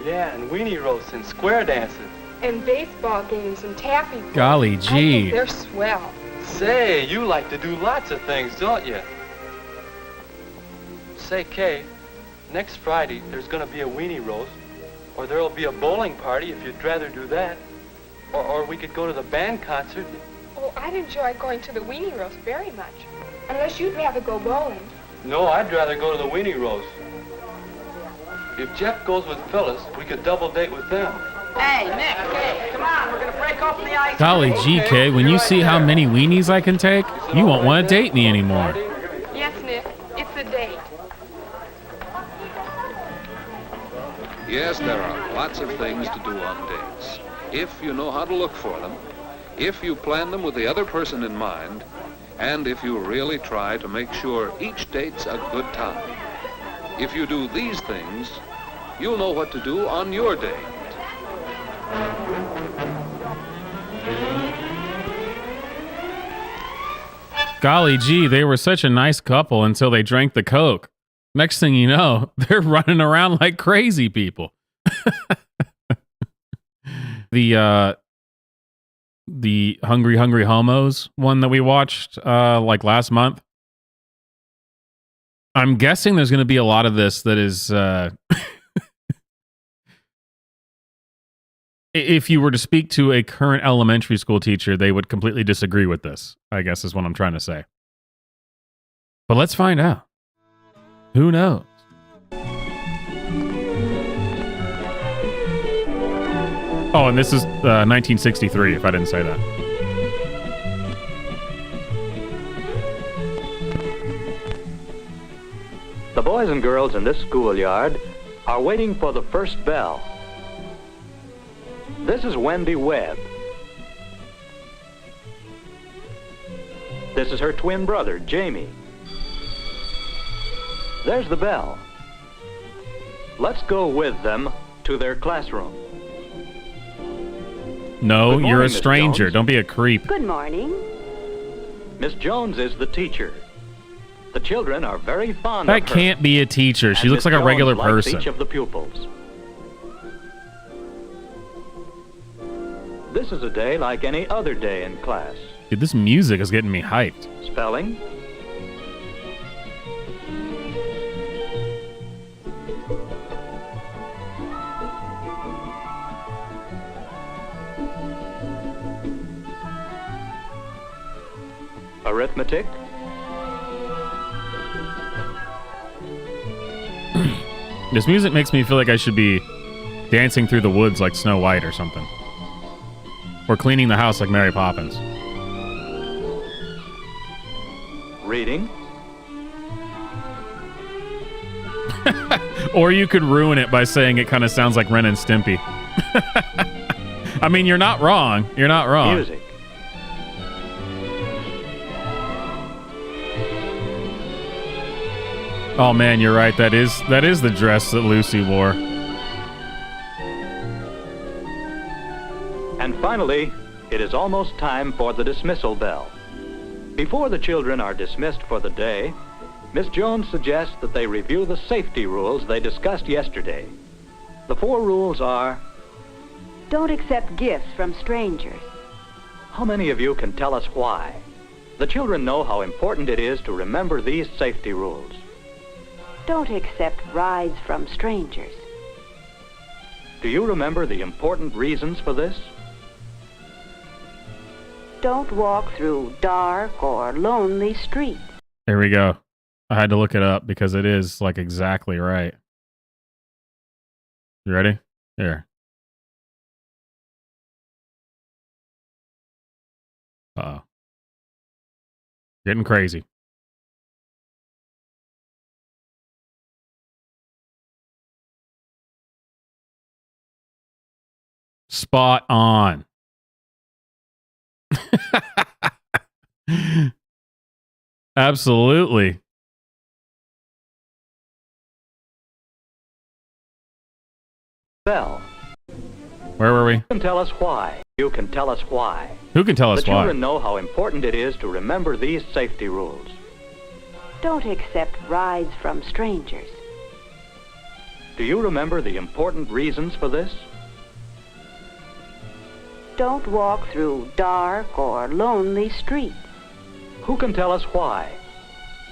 Yeah, and weenie roasts and square dances. And baseball games and taffy. Golly I gee. think they're swell. Say, you like to do lots of things, don't you? Say, Kay, next Friday there's going to be a weenie roast, or there'll be a bowling party if you'd rather do that, or we could go to the band concert. Oh, I'd enjoy going to the weenie roast very much. Unless you'd rather go bowling. No, I'd rather go to the weenie roast. If Jeff goes with Phyllis, we could double date with them. Hey, Nick, hey, come on, we're gonna break open the ice. Golly gee, Kay, when you see how many weenies I can take, you won't want to date me anymore. Yes, Nick. It's a date. Yes, there are lots of things to do on dates. If you know how to look for them, if you plan them with the other person in mind, and if you really try to make sure each date's a good time. If you do these things, you'll know what to do on your date. Golly gee, they were such a nice couple until they drank the Coke. Next thing you know, they're running around like crazy people. The Hungry Hungry Homos one that we watched like last month. I'm guessing there's going to be a lot of this that is if you were to speak to a current elementary school teacher, they would completely disagree with this, I guess is what I'm trying to say. But let's find out. Who knows? Oh, and this is 1963, if I didn't say that. The boys and girls in this schoolyard are waiting for the first bell. This is Wendy Webb. This is her twin brother, Jamie. There's the bell. Let's go with them to their classroom. No, Good you're morning, a Miss stranger. Jones. Don't be a creep. Good morning. Miss Jones is the teacher. The children are very fond That of her. can't be a teacher. She and looks Miss like a Jones regular likes person. each of the pupils. This is a day like any other day in class. Dude, this music is getting me hyped. Spelling, arithmetic, This music makes me feel like I should be dancing through the woods like Snow White or something. Or cleaning the house like Mary Poppins. reading, Or you could ruin it by saying it kind of sounds like Ren and Stimpy. I mean, you're not wrong. You're not wrong. music, Oh man, you're right. That is the dress that Lucy wore. and finally, it is almost time for the dismissal bell. Before the children are dismissed for the day, Miss Jones suggests that they review the safety rules they discussed yesterday. The 4 rules are: Don't accept gifts from strangers. how many of you can tell us why? The children know how important it is to remember these safety rules. Don't accept rides from strangers. Do you remember the important reasons for this? Don't walk through dark or lonely streets. There we go. I had to look it up because it is like exactly right. You ready? Here. Uh-oh. Getting crazy. Spot on. Absolutely. Bell. Where were we? You can tell us why. You can tell us why. Who can tell us The why? children know how important it is to remember these safety rules. Don't accept rides from strangers. Do you remember the important reasons for this? Don't walk through dark or lonely streets. Who can tell us why?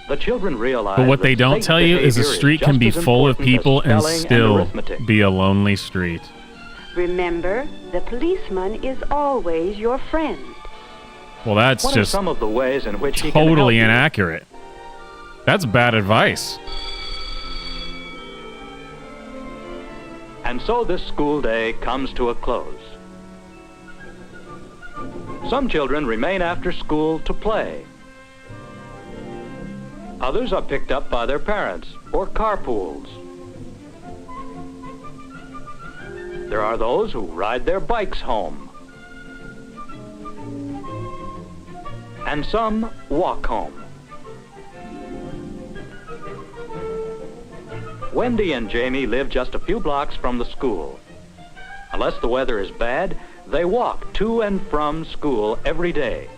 The children realize But what that they don't safe tell you is a behavior street can just be as full of important as people and spelling still arithmetic. be a lonely street. Remember, the policeman is always your friend. Well, that's What are just some of the ways in which he can totally help you? inaccurate. That's bad advice. And so this school day comes to a close. Some children remain after school to play. Others are picked up by their parents or carpools. There are those who ride their bikes home. And some walk home. Wendy and Jamie live just a few blocks from the school. Unless the weather is bad, they walk to and from school every day.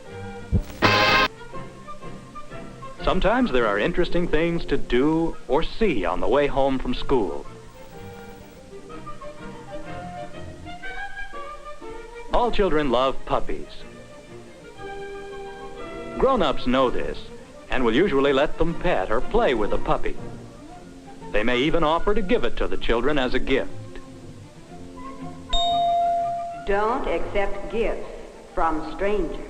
Sometimes there are interesting things to do or see on the way home from school. All children love puppies. Grown-ups know this and will usually let them pet or play with a puppy. They may even offer to give it to the children as a gift. Don't accept gifts from strangers.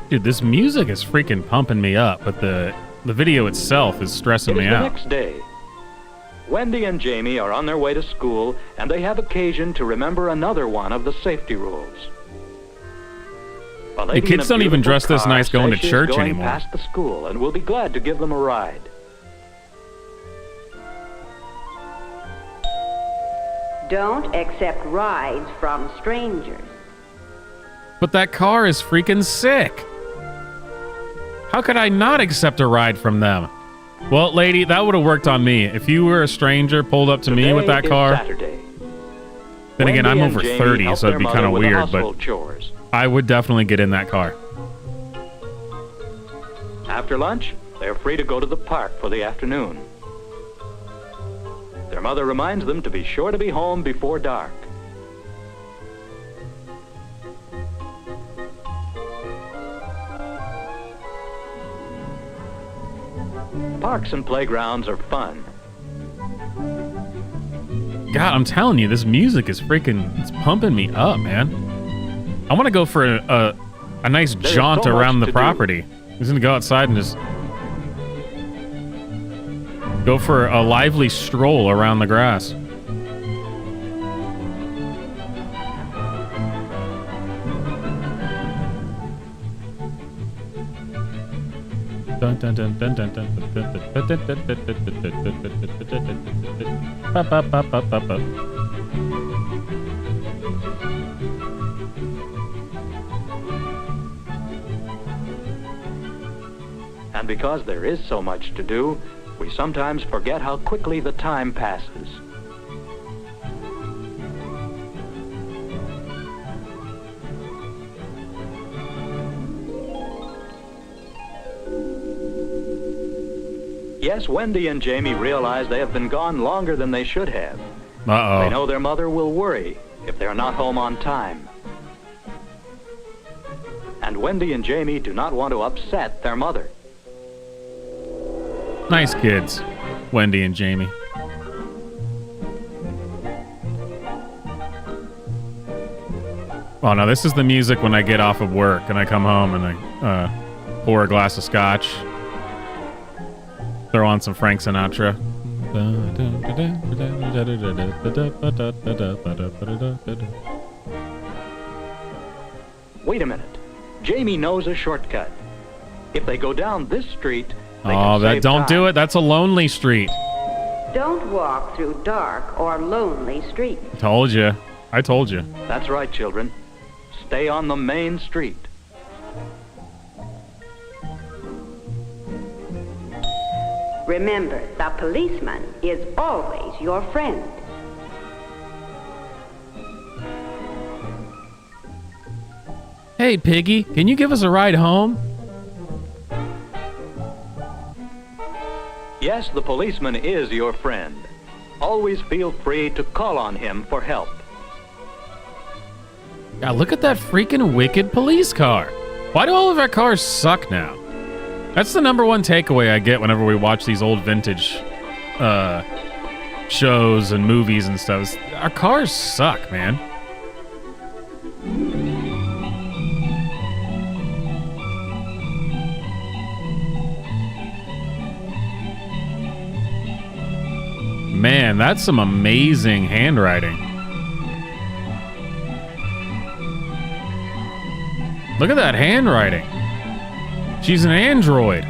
Dude, this music is freaking pumping me up, but the video itself is stressing It me is the out. next day. Wendy and Jamie are on their way to school, and they have occasion to remember another one of the safety rules. A lady The kids in a don't even beautiful dress this car nice going says to she's church going anymore. past the school and will be glad to give them a ride. Don't accept rides from strangers. But that car is freaking sick. How could I not accept a ride from them? Well, lady, that would have worked on me. If you were a stranger pulled up to me with that car. Saturday. Then again, I'm Wendy and over Jamie 30, help so it'd their be mother kind of with the weird, but household chores. I would definitely get in that car. After lunch, they're free to go to the park for the afternoon. Their mother reminds them to be sure to be home before dark. Parks and playgrounds are fun. God, I'm telling you, this music is it's pumping me up, man. I want to go for a nice jaunt so around much the to property. I'm just going to go outside and just go for a lively stroll around the grass. Dun, dun, dun, dun, dun, dun, dun, dun, dun, dun, dun, dun, dun, dun. And because there is so much to do, we sometimes forget how quickly the time passes. Yes, Wendy and Jamie realize they have been gone longer than they should have. Uh-oh. They know their mother will worry if they're not home on time. And Wendy and Jamie do not want to upset their mother. Nice kids, Wendy and Jamie. Oh, no, this is the music when I get off of work and I come home and I pour a glass of scotch. Throw on some Frank Sinatra. Wait a minute. Jamie knows a shortcut. If they go down this street, they Oh, can that save don't time. do it. That's a lonely street. Don't walk through dark or lonely streets. Told you. I told you. That's right, children. Stay on the main street. Remember, the policeman is always your friend. Hey, Piggy, can you give us a ride home? Yes, the policeman is your friend. Always feel free to call on him for help. God, look at that freaking wicked police car. Why do all of our cars suck now? That's the number one takeaway I get whenever we watch these old vintage shows and movies and stuff. Our cars suck, man. Man, that's some amazing handwriting. Look at that handwriting. She's an android.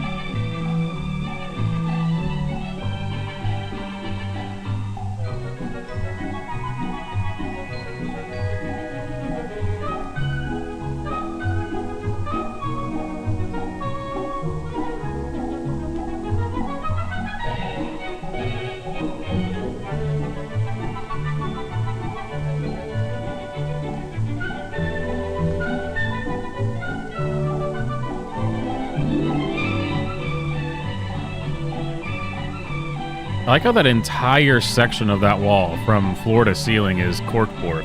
I like how that entire section of that wall from floor to ceiling is corkboard.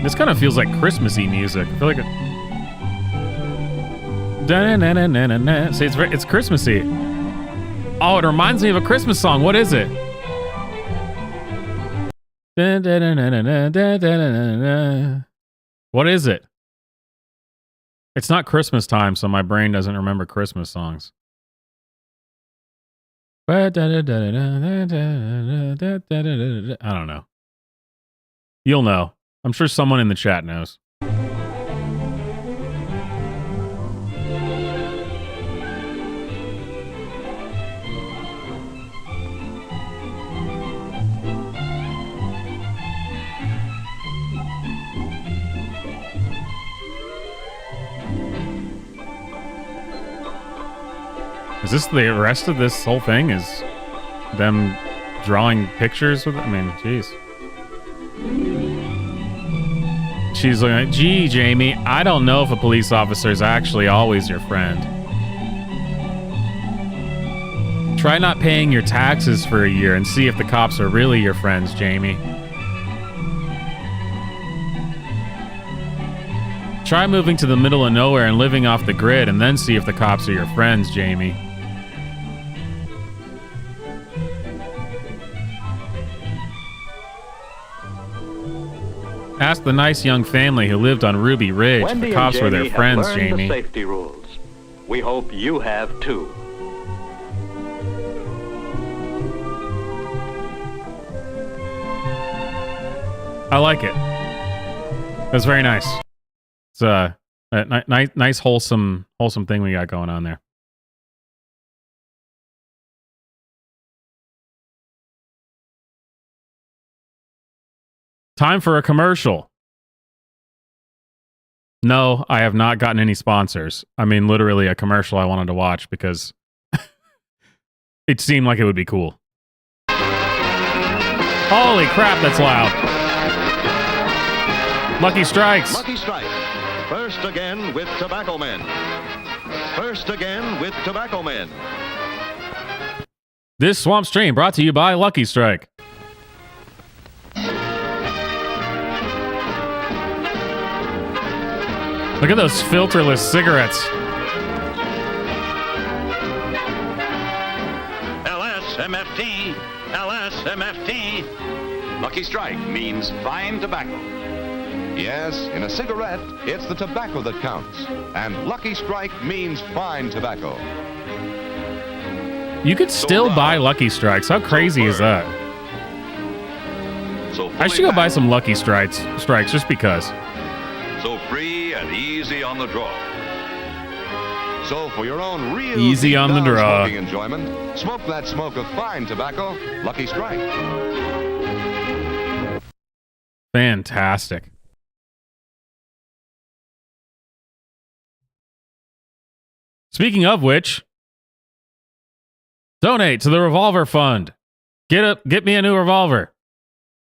This kind of feels like Christmassy music. I feel like See, it's Christmassy. Oh, it reminds me of a Christmas song. What is it? What is it? It's not Christmas time, so my brain doesn't remember Christmas songs. I don't know. You'll know. I'm sure someone in the chat knows. Is this the rest of this whole thing? Is them drawing pictures with it? I mean, jeez. She's like, gee, Jamie, I don't know if a police officer is actually always your friend. Try not paying your taxes for a year and see if the cops are really your friends, Jamie. Try moving to the middle of nowhere and living off the grid and then see if the cops are your friends, Jamie. Ask the nice young family who lived on Ruby Ridge if the cops were their friends, Jamie. The safety rules. We hope you have too. I like it. That's very nice. It's a nice, wholesome thing we got going on there. Time for a commercial. No, I have not gotten any sponsors. I mean, literally a commercial I wanted to watch because it seemed like it would be cool. Holy crap, that's loud. Lucky Strikes. Lucky Strike. First again with Tobacco Men. First again with Tobacco Men. This Swamp Stream brought to you by Lucky Strike. Look at those filterless cigarettes. LSMFT. LSMFT. Lucky Strike means fine tobacco. Yes, in a cigarette, it's the tobacco that counts. And Lucky Strike means fine tobacco. You could still buy Lucky Strikes. How crazy is that? I should go buy some Lucky Strikes just because. So free and easy on the draw. So for your own real easy on the draw smoking enjoyment, smoke that smoke of fine tobacco, Lucky Strike. Fantastic. Speaking of which, donate to the Revolver Fund. Get me a new revolver.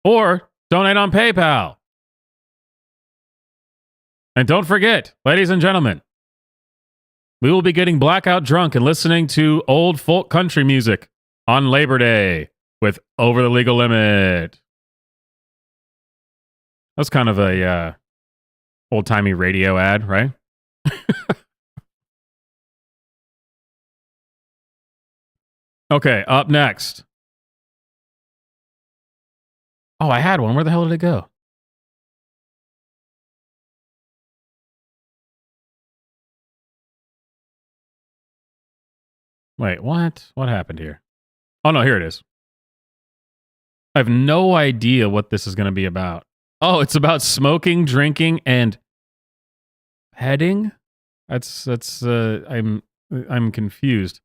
Or donate on PayPal. And don't forget, ladies and gentlemen, we will be getting blackout drunk and listening to old folk country music on Labor Day with Over the Legal Limit. That's kind of a old-timey radio ad, right? Okay, up next. Oh, I had one. Where the hell did it go? Wait, what? What happened here? Oh, no, here it is. I have no idea what this is going to be about. Oh, it's about smoking, drinking, and petting? I'm confused.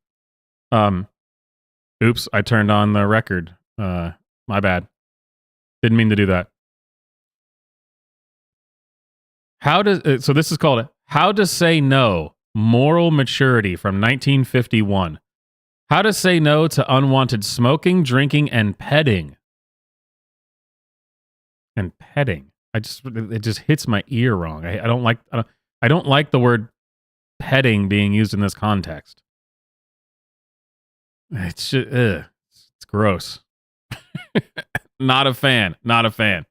Oops, I turned on the record. My bad. Didn't mean to do that. So this is called How to Say No, Moral Maturity from 1951. How to say no to unwanted smoking, drinking, and petting. And petting. It just hits my ear wrong. I don't like the word petting being used in this context. It's just, it's gross. Not a fan. Not a fan.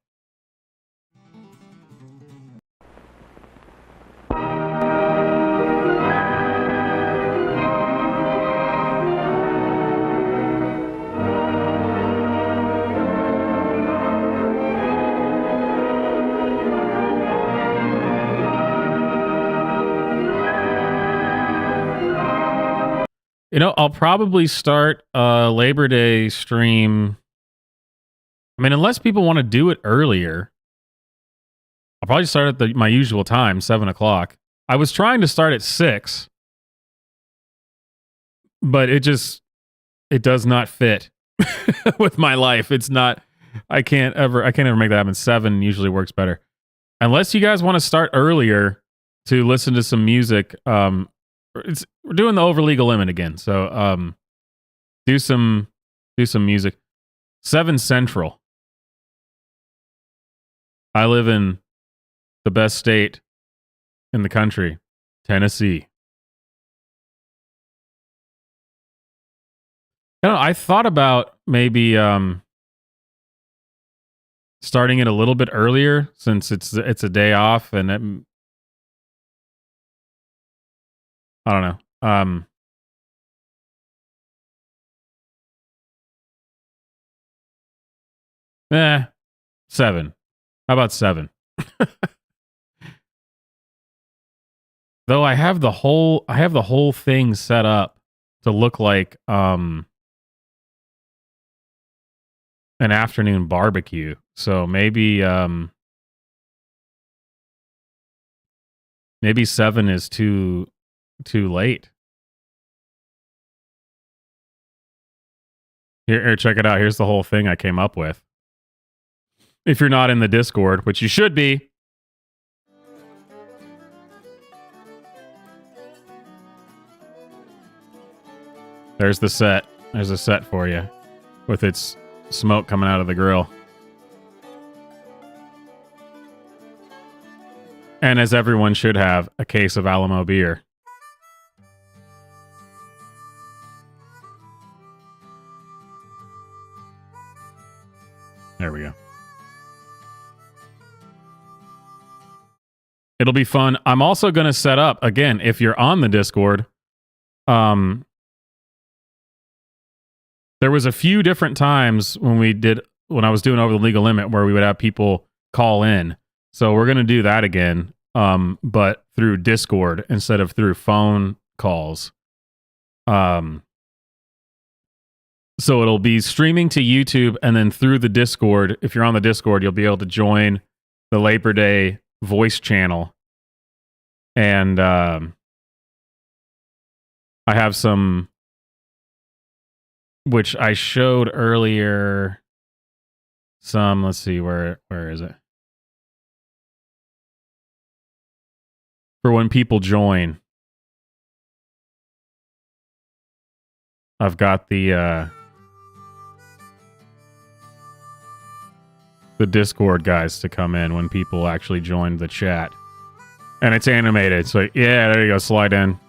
You know, I'll probably start a Labor Day stream. I mean, unless people want to do it earlier, I'll probably start at my usual time, 7 o'clock. I was trying to start at 6, but it does not fit with my life. It's not, I can't ever make that happen. 7 usually works better. Unless you guys want to start earlier to listen to some music, we're doing the over legal limit again. So do some music. 7 Central. I live in the best state in the country, Tennessee. I thought about maybe starting it a little bit earlier since it's a day off, and I don't know. 7. How about 7? Though I have the whole thing set up to look like an afternoon barbecue. So maybe 7 is too late. Here, check it out. Here's the whole thing I came up with. If you're not in the Discord, which you should be. There's the set. There's a set for you with its smoke coming out of the grill. And as everyone should have, a case of Alamo beer. There we go. It'll be fun. I'm also going to set up, again, if you're on the Discord, there was a few different times when I was doing Over the Legal Limit where we would have people call in. So we're going to do that again, but through Discord instead of through phone calls. So it'll be streaming to YouTube, and then through the Discord. If you're on the Discord, you'll be able to join the Labor Day voice channel. And I have some, which I showed earlier. Let's see, where is it? For when people join. I've got the Discord guys to come in when people actually join the chat. And it's animated, so yeah, there you go, slide in.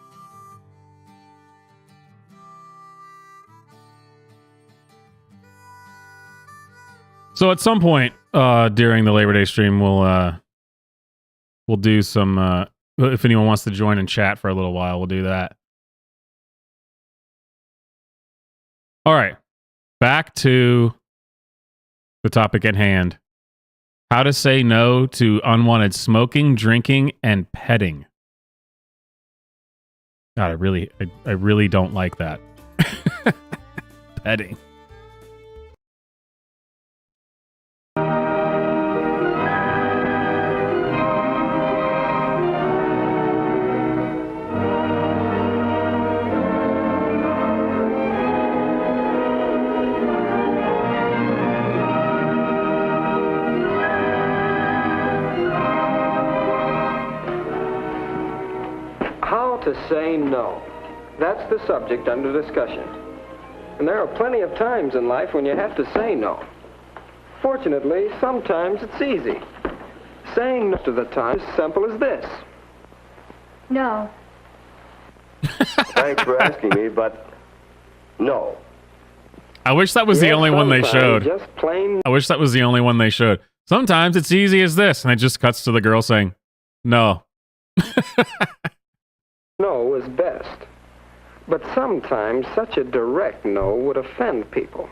So at some point during the Labor Day stream, we'll do some, if anyone wants to join and chat for a little while, we'll do that. All right, back to the topic at hand. How to say no to unwanted smoking, drinking, and petting. God, I really don't like that. Petting. To say no. That's the subject under discussion. And there are plenty of times in life when you have to say no. Fortunately, sometimes it's easy. Saying no to the time is simple as this. No. Thanks for asking me, but no. I wish that was the only one they showed. Just plain. I wish that was the only one they showed. Sometimes it's easy as this, and it just cuts to the girl saying, no. No is best. But sometimes such a direct no would offend people,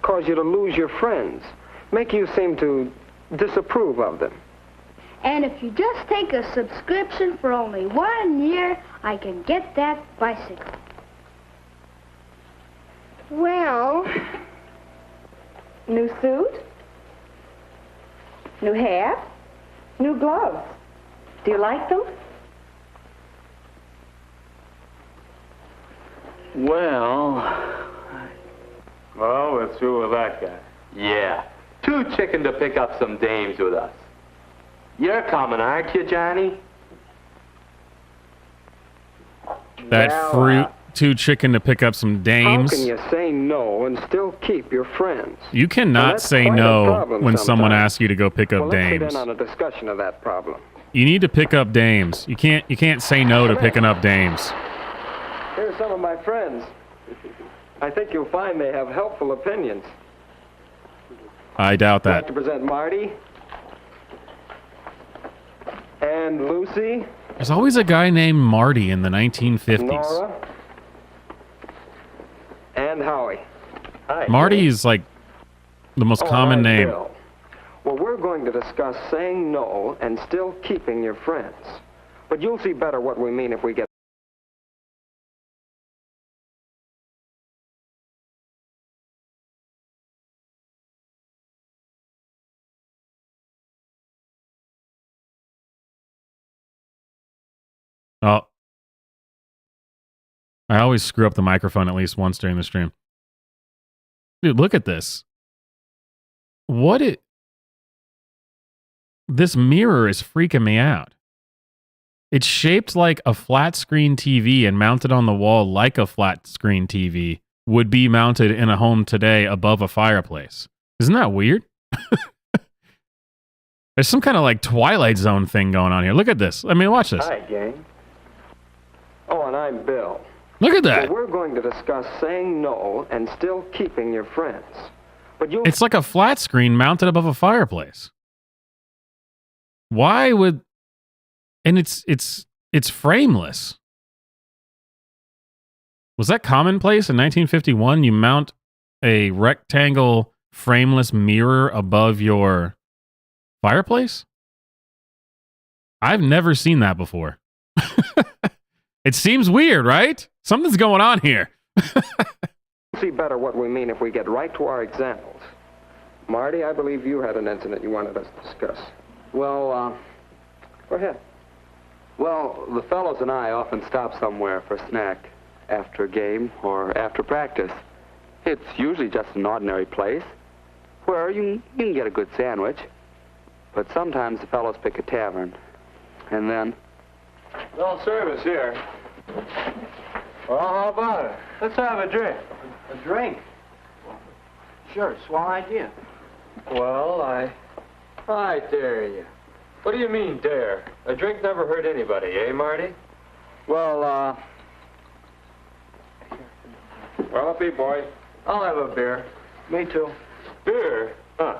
cause you to lose your friends, make you seem to disapprove of them. And if you just take a subscription for only 1 year, I can get that bicycle. Well, new suit, new hat, new gloves. Do you like them? Well, we're through with that guy. Yeah. Too chicken to pick up some dames with us. You're coming, aren't you, Johnny? that Well, fruit, too chicken to pick up some dames. How can you say no and still keep your friends? You cannot that's say quite a no problem when someone sometimes. asks you to go pick up Well, let's sit dames. in on a discussion of that problem. You need to pick up dames. You can't say no to picking up dames. Here's some of my friends. I think you'll find they have helpful opinions. I doubt I'd that. like to present Marty and Lucy, There's always a guy named Marty in the 1950s. Nora, and Howie. Hi. Marty is like the most common and name. Bill. Well, we're going to discuss saying no and still keeping your friends. But you'll see better what we mean if we get... Oh. I always screw up the microphone at least once during the stream. Dude, look at this. This mirror is freaking me out. It's shaped like a flat screen TV and mounted on the wall like a flat screen TV would be mounted in a home today above a fireplace. Isn't that weird? There's some kind of like Twilight Zone thing going on here. Look at this. I mean, watch this. Hi, gang. Oh, and I'm Bill. Look at that. So we're going to discuss saying no and still keeping your friends. But you'll... It's like a flat screen mounted above a fireplace. Why would... And it's frameless. Was that commonplace in 1951? You mount a rectangle frameless mirror above your fireplace? I've never seen that before. It seems weird, right? Something's going on here. see better what we mean if we get right to our examples. Marty, I believe you had an incident you wanted us to discuss. Well, Go ahead. well, the fellows and I often stop somewhere for a snack after a game or after practice. It's usually just an ordinary place where you can get a good sandwich. But sometimes the fellows pick a tavern. And then... No service here. Well, how about it? Let's have a drink. A drink? Sure, swell idea. Well, I dare you. What do you mean, dare? A drink never hurt anybody, eh, Marty? Well, up, boy. I'll have a beer. Me too. Beer? Huh.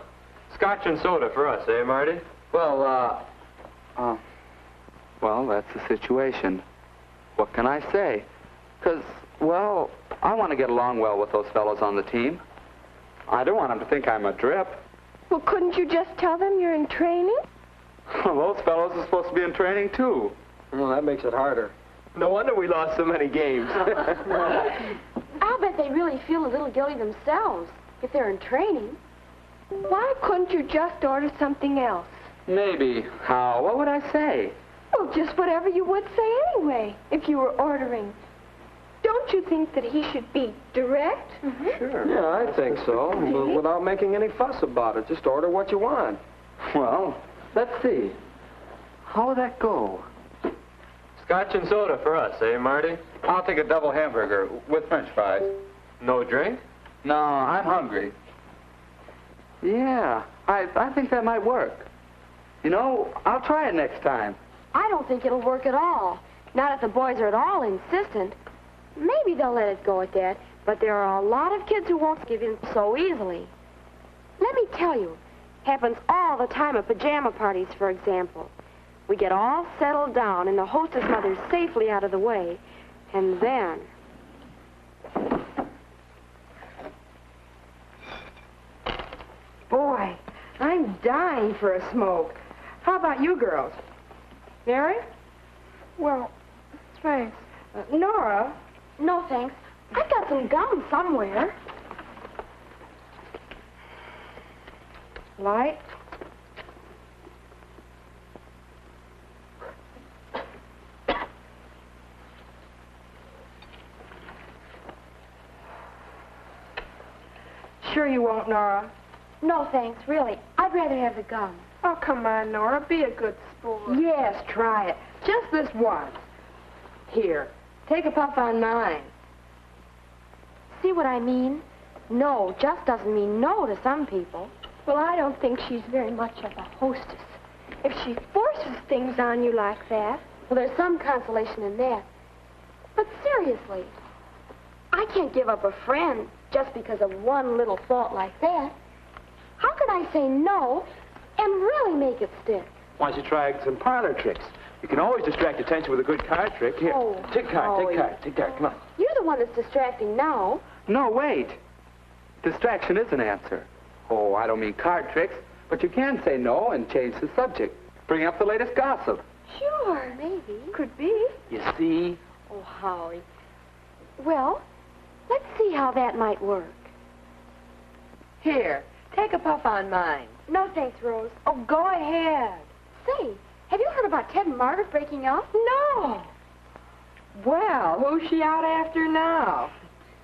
Scotch and soda for us, eh, Marty? Well, that's the situation. What can I say? 'Cause, well, I want to get along well with those fellows on the team. I don't want them to think I'm a drip. Well, couldn't you just tell them you're in training? Those fellows are supposed to be in training, too. Well, that makes it harder. No wonder we lost so many games. I'll bet they really feel a little guilty themselves if they're in training. Why couldn't you just order something else? Maybe. How? What would I say? Well, just whatever you would say anyway, if you were ordering. Don't you think that he should be direct? Sure. Yeah, I think so. But without making any fuss about it. Just order what you want. Well, let's see. How would that go? Scotch and soda for us, eh, Marty? I'll take a double hamburger with french fries. No drink? No, I'm hungry. Yeah, I think that might work. You know, I'll try it next time. I don't think it'll work at all. Not if the boys are at all insistent. Maybe they'll let it go at that, but there are a lot of kids who won't give in so easily. Let me tell you, happens all the time at pajama parties, for example. We get all settled down and the hostess mother's safely out of the way, and then... Boy, I'm dying for a smoke. How about you girls? Mary? Well, thanks. Nora? No, thanks. I've got some gum somewhere. Light? Sure you won't, Nora? No, thanks, really. I'd rather have the gum. Oh, come on, Nora. Be a good sport. Yes, try it. Just this once. Here, Take a puff on mine. See what I mean? No just doesn't mean no to some people. Well, I don't think she's very much of a hostess. If she forces things on you like that... Well, there's some consolation in that. But seriously, I can't give up a friend just because of one little fault like that. How can I say no and really make it stick? Why don't you try some parlor tricks? You can always distract attention with a good card trick. Here, take card, come on. You're the one that's distracting now. No, wait. Distraction is an answer. Oh, I don't mean card tricks, but you can say no and change the subject. Bring up the latest gossip. Sure, maybe. Could be. You see? Oh, Howie. Well, let's see how that might work. Here, take a puff on mine. No thanks, Rose. Oh, go ahead. Say, have you heard about Ted and Margaret breaking up? No. Well, who's she out after now?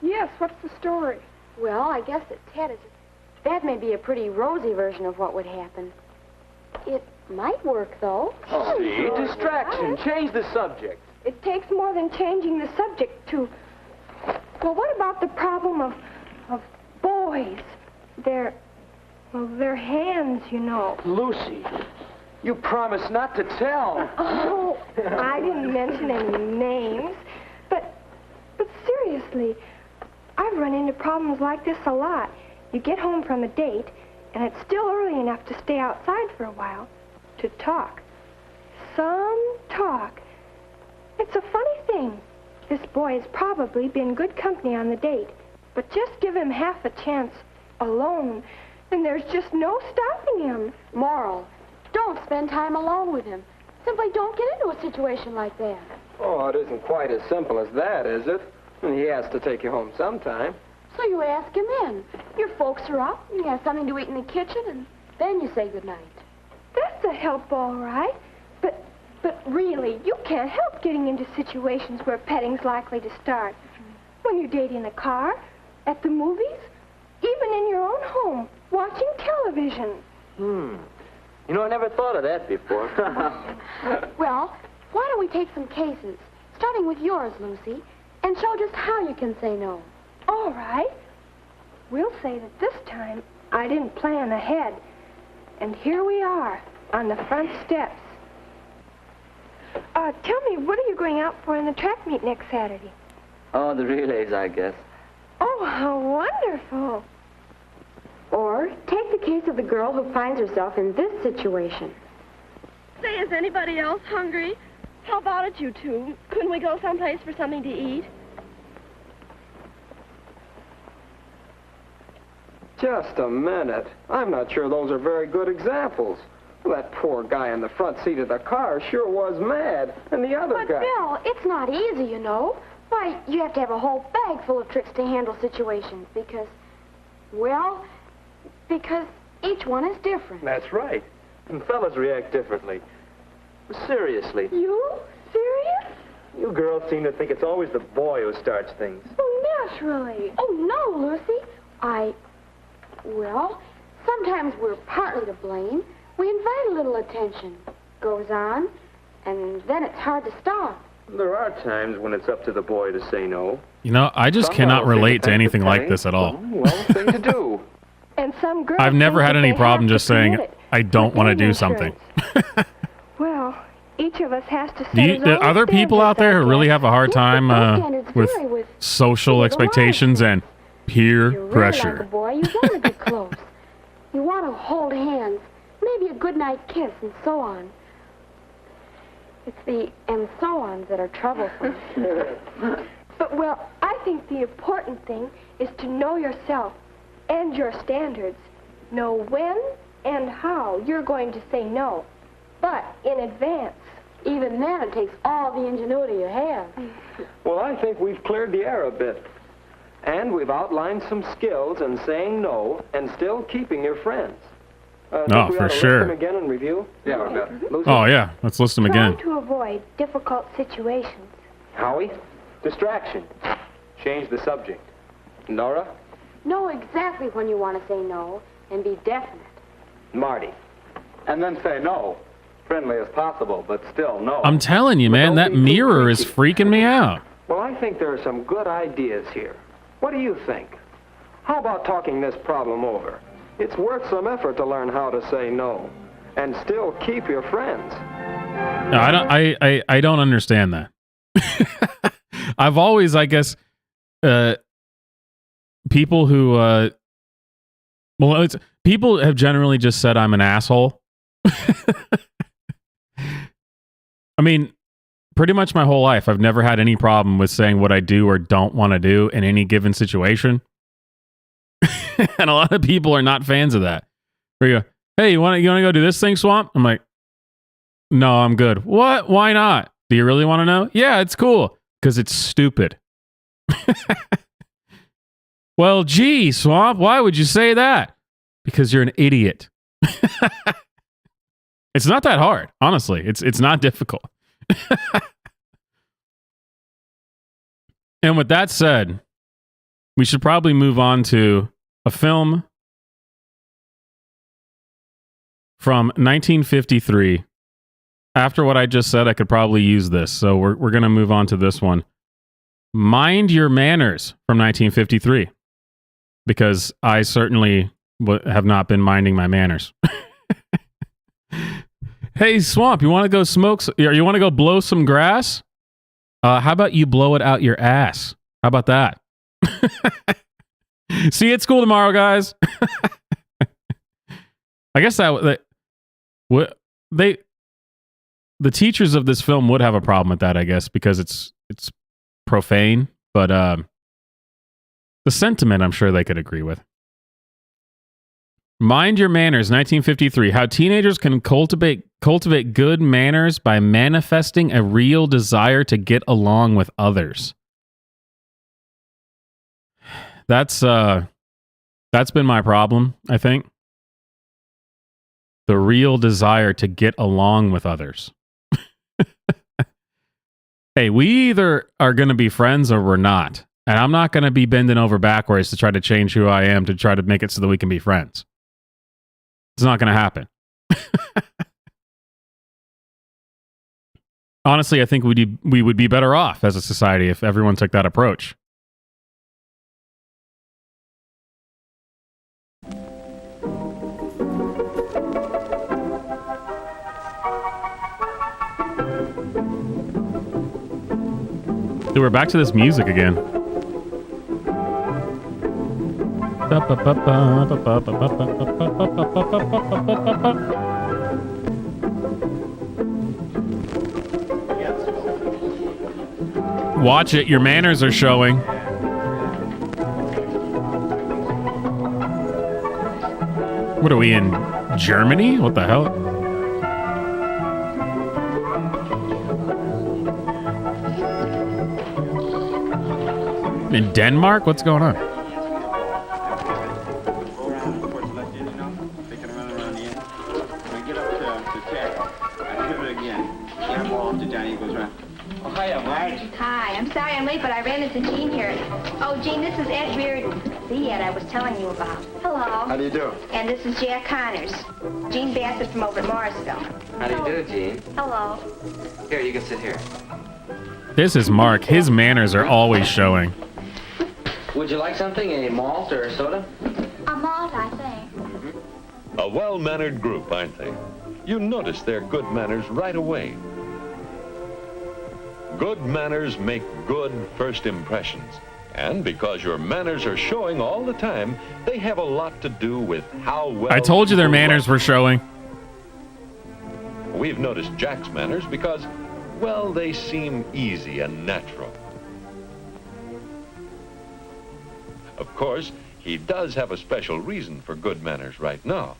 Yes, what's the story? Well, I guess that Ted is... That may be a pretty rosy version of what would happen. It might work, though. Oh, see, distraction. Change the subject. It takes more than changing the subject to... Well, what about the problem of boys? Their hands, you know. Lucy, you promised not to tell. Oh, I didn't mention any names. But seriously, I've run into problems like this a lot. You get home from a date, and it's still early enough to stay outside for a while to talk. Some talk. It's a funny thing. This boy has probably been good company on the date, but just give him half a chance alone, and there's just no stopping him. Moral, don't spend time alone with him. Simply don't get into a situation like that. Oh, it isn't quite as simple as that, is it? He has to take you home sometime. So you ask him in. Your folks are up, and you have something to eat in the kitchen, and then you say goodnight. That's a help, all right. But really, you can't help getting into situations where petting's likely to start. When you date in a car, at the movies, even in your own home, watching television. You know, I never thought of that before. Well, why don't we take some cases, starting with yours, Lucy, and show just how you can say no. All right. We'll say that this time I didn't plan ahead. And here we are, on the front steps. Tell me, what are you going out for in the track meet next Saturday? Oh, the relays, I guess. Oh, how wonderful. Or take the case of the girl who finds herself in this situation. Say, is anybody else hungry? How about it, you two? Couldn't we go someplace for something to eat? Just a minute. I'm not sure those are very good examples. That poor guy in the front seat of the car sure was mad. And the other But, guy... Bill, it's not easy, you know. Why, you have to have a whole bag full of tricks to handle situations because each one is different. That's right. And fellas react differently. Seriously. You? Serious? You girls seem to think it's always the boy who starts things. Oh, naturally. Oh, no, Lucy. Well, sometimes we're partly to blame. We invite a little attention. Goes on, and then it's hard to stop. There are times when it's up to the boy to say no. You know, I just cannot relate to anything like this at all. Well, thing to do. And some girls I've never think had that any they problem have just to saying, commit it I don't want to with do any something. Well, each of us has to set Do his own other people out there who really have a hard time with social expectations and peer You're pressure? Like a boy, you want to be close. You want to hold hands, maybe a goodnight kiss, and so on. It's the and so ons that are troublesome. But, well, I think the important thing is to know yourself and your standards. Know when and how you're going to say no, but in advance. Even then, it takes all the ingenuity you have. Well, I think we've cleared the air a bit. And we've outlined some skills in saying no and still keeping your friends. Oh, for sure. List them again and review? Yeah, Lucy? Oh, yeah. Let's list them again. Try to avoid difficult situations. Howie? Distraction. Change the subject. Nora? Know exactly when you want to say no and be definite. Marty? And then say no. Friendly as possible, but still no. I'm telling you, man, that mirror is freaking me out. Well, I think there are some good ideas here. What do you think? How about talking this problem over? It's worth some effort to learn how to say no and still keep your friends. No, I don't understand that. I've always, I guess, people who people have generally just said I'm an asshole. I mean, pretty much my whole life, I've never had any problem with saying what I do or don't want to do in any given situation. And a lot of people are not fans of that. Where you go, hey, you want to go do this thing, Swamp? I'm like, no, I'm good. What? Why not? Do you really want to know? Yeah, it's cool. Because it's stupid. Well, gee, Swamp, why would you say that? Because you're an idiot. It's not that hard, honestly. It's not difficult. And with that said, we should probably move on to a film from 1953. After what I just said, I could probably use this. So we're going to move on to this one. Mind Your Manners from 1953. Because I certainly have not been minding my manners. Hey, Swamp, you want to go you want to go blow some grass? How about you blow it out your ass? How about that? See you at school tomorrow, guys. I guess the teachers of this film would have a problem with that, I guess, because it's profane, but the sentiment I'm sure they could agree with. Mind Your Manners, 1953. How teenagers can cultivate good manners by manifesting a real desire to get along with others. That's been my problem, I think. The real desire to get along with others. Hey, we either are going to be friends or we're not. And I'm not going to be bending over backwards to try to change who I am to try to make it so that we can be friends. It's not going to happen. Honestly, I think we would be better off as a society if everyone took that approach. Dude, we're back to this music again. Watch it, your manners are showing. What are we in Germany? What the hell? In Denmark? What's going on? Hi, I'm sorry I'm late, but I ran into Jean here. Oh, Jean, this is Ed Reardon, the Ed I was telling you about. Hello. How do you do? And this is Jack Connors. Jean Bassett from over at Morrisville. How do you do, Gene? Hello. Here, you can sit here. This is Mark. His manners are always showing. Would you like something? A malt or a soda? A malt, I think. A well-mannered group, aren't they? You notice their good manners right away. Good manners make good first impressions. And because your manners are showing all the time, they have a lot to do with how well... I told you their manners were showing. We've noticed Jack's manners because, well, they seem easy and natural. Of course, he does have a special reason for good manners right now.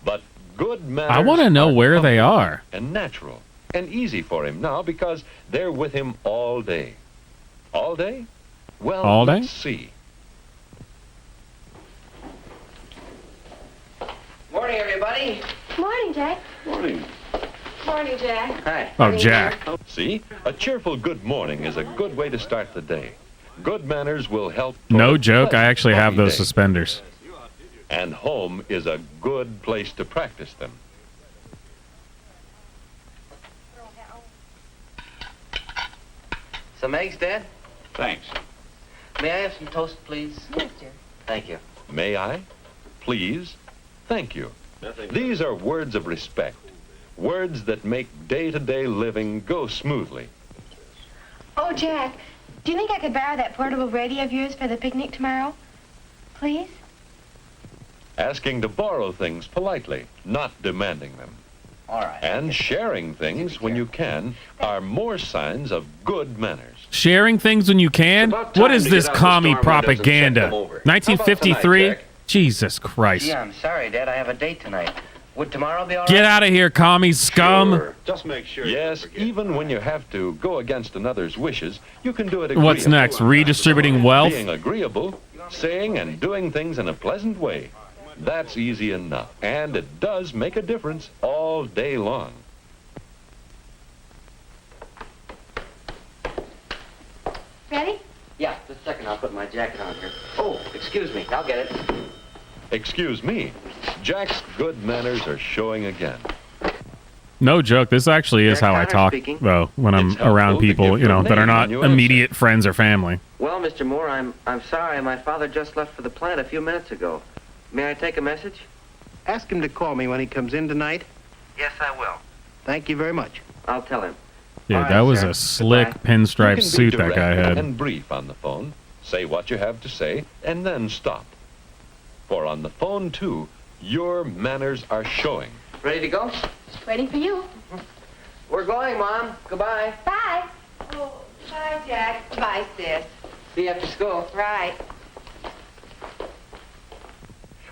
But good manners... I want to know where they are. ...and natural. And easy for him now because they're with him all day. All day? Well, all day? Let's see. Morning, everybody. Morning, Jack. Morning. Morning, Jack. Hi. Oh, Jack. See? A cheerful good morning is a good way to start the day. Good manners will help... No joke, I actually have those suspenders. And home is a good place to practice them. Some eggs, Dad? Thanks. May I have some toast, please? Yes, sir. Thank you. May I? Please? Thank you. These are words of respect. Words that make day-to-day living go smoothly. Oh, Jack, do you think I could borrow that portable radio of yours for the picnic tomorrow? Please? Asking to borrow things politely, not demanding them. All right. And sharing things when you can are more signs of good manners. Sharing things when you can? What is this commie propaganda? 1953? Jesus Christ. Gee, I'm sorry, Dad. I have a date tonight. Would tomorrow be all right? Get out of here, commie scum. Sure. Just make sure. Yes, even when you have to go against another's wishes, you can do it agreeably. What's next? Redistributing wealth? Being agreeable, saying and doing things in a pleasant way. That's easy enough. And it does make a difference all day long. Ready? Yeah, just a second. I'll put my jacket on here. Oh, excuse me. I'll get it. Excuse me. Jack's good manners are showing again. No joke. This actually is how I talk, though, when I'm around people, you know, that are not immediate friends or family. Well, Mr. Moore, I'm sorry. My father just left for the plant a few minutes ago. May I take a message? Ask him to call me when he comes in tonight. Yes, I will. Thank you very much. I'll tell him. Dude, that was a slick pinstripe suit that guy had. And brief on the phone. Say what you have to say, and then stop. For on the phone, too, your manners are showing. Ready to go? Waiting for you. We're going, Mom. Goodbye. Bye. Oh, bye, Jack. Bye, sis. See you after school. Right.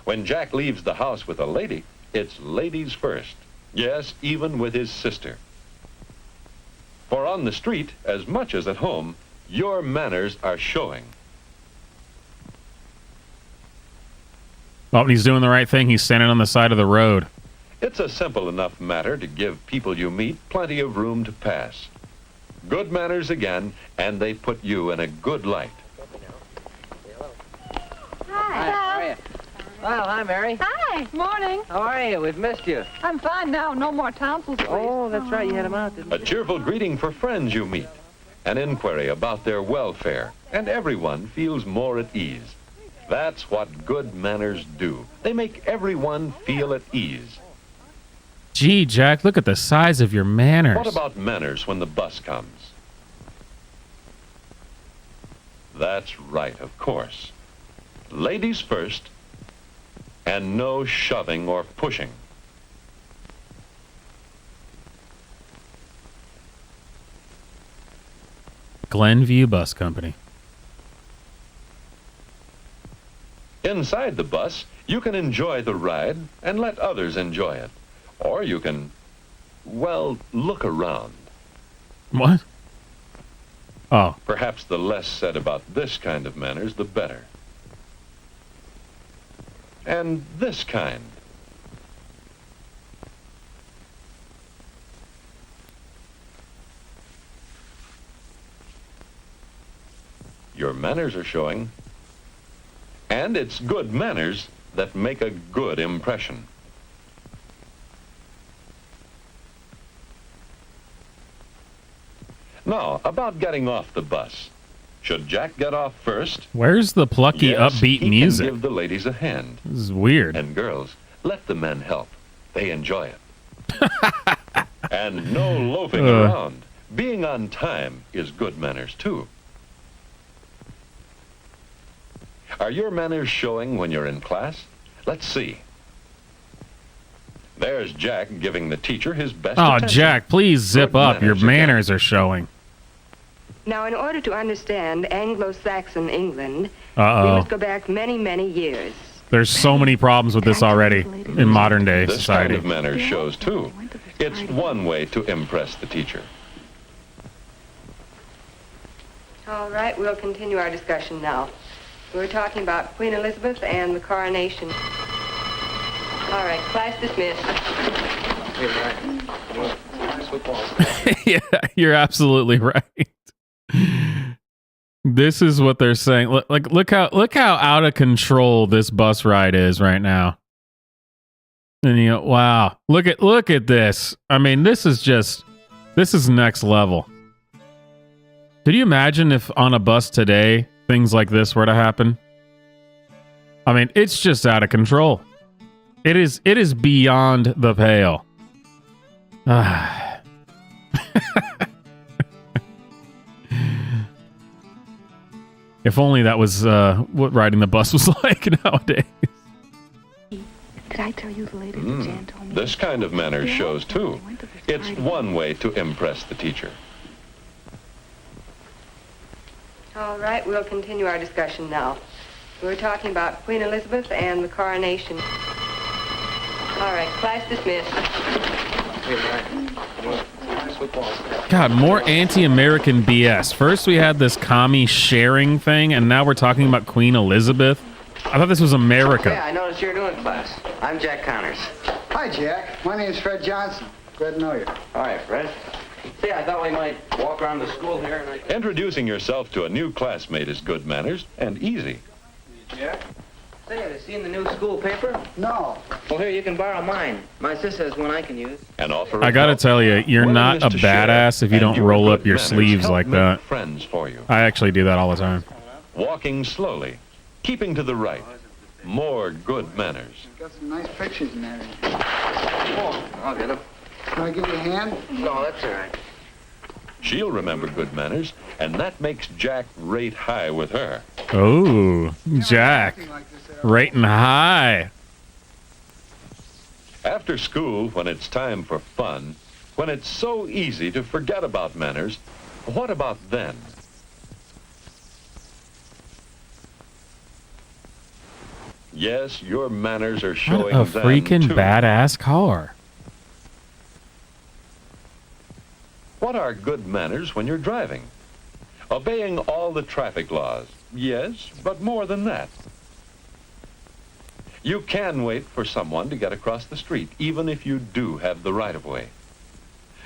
When Jack leaves the house with a lady, it's ladies first. Yes, even with his sister. For on the street, as much as at home, your manners are showing. Oh, he's doing the right thing. He's standing on the side of the road. It's a simple enough matter to give people you meet plenty of room to pass. Good manners again, and they put you in a good light. Hi. How are you? Well, hi, Mary. Hi. Morning. How are you? We've missed you. I'm fine now. No more tonsils, please. Oh, that's right. You had them out, didn't you? A cheerful greeting for friends you meet. An inquiry about their welfare. And everyone feels more at ease. That's what good manners do. They make everyone feel at ease. Gee, Jack, look at the size of your manners. What about manners when the bus comes? That's right, of course. Ladies first, and no shoving or pushing. Glenview Bus Company. Inside the bus, you can enjoy the ride and let others enjoy it. Or you can, well, look around. What? Oh. Perhaps the less said about this kind of manners, the better. And this kind. Your manners are showing. And it's good manners that make a good impression. Now, about getting off the bus. Should Jack get off first? Where's the plucky, Yes, upbeat he music? Can give the ladies a hand. This is weird. And girls, let the men help. They enjoy it. And no loafing around. Being on time is good manners, too. Are your manners showing when you're in class? Let's see. There's Jack giving the teacher his best Oh, attention. Jack, please zip Good up. Your manners again. manners are showing. Now, in order to understand Anglo-Saxon England, we Uh-oh. must go back many, many years. There's so many problems with this already in modern day This society. kind of manners shows, too. It's one way to impress the teacher. All right, we'll continue our discussion now. We were talking about Queen Elizabeth and the coronation. All right, class dismissed. Yeah, you're absolutely right. This is what they're saying. Look how out of control this bus ride is right now. And you know, wow. Look at this. I mean, this is next level. Could you imagine if on a bus today things like this were to happen? I mean, it's just out of control. It is beyond the pale. If only that was what riding the bus was like nowadays. Did I tell you the lady that Jan told me? This kind of manners shows, too. It's one way to impress the teacher. All right, we'll continue our discussion now. We're talking about Queen Elizabeth and the coronation. All right, class dismissed. God, more anti-American BS. First we had this commie sharing thing, and now we're talking about Queen Elizabeth. I thought this was America. Yeah, I noticed you're new in class. I'm Jack Connors. Hi, Jack. My name's Fred Johnson. Glad to know you. All right, Fred. See, I thought we might walk around the school here and Introducing yourself to a new classmate is good manners and easy. Jack? Say, have you seen the new school paper? No. Well, here, you can borrow mine. My sister has one I can use. And offer I gotta tell you, you're not a badass if you don't roll up your sleeves like that. Friends for you. I actually do that all the time. Walking slowly, keeping to the right. More good manners. Got some nice pictures in there. Oh, I'll get them. Can I give you a hand? No, that's all right. She'll remember good manners, and that makes Jack rate high with her. Oh, Jack. Rating high. After school, when it's time for fun, when it's so easy to forget about manners, what about then? Yes, your manners are showing What a freaking too. badass car. What are good manners when you're driving? Obeying all the traffic laws. Yes, but more than that. You can wait for someone to get across the street, even if you do have the right-of-way.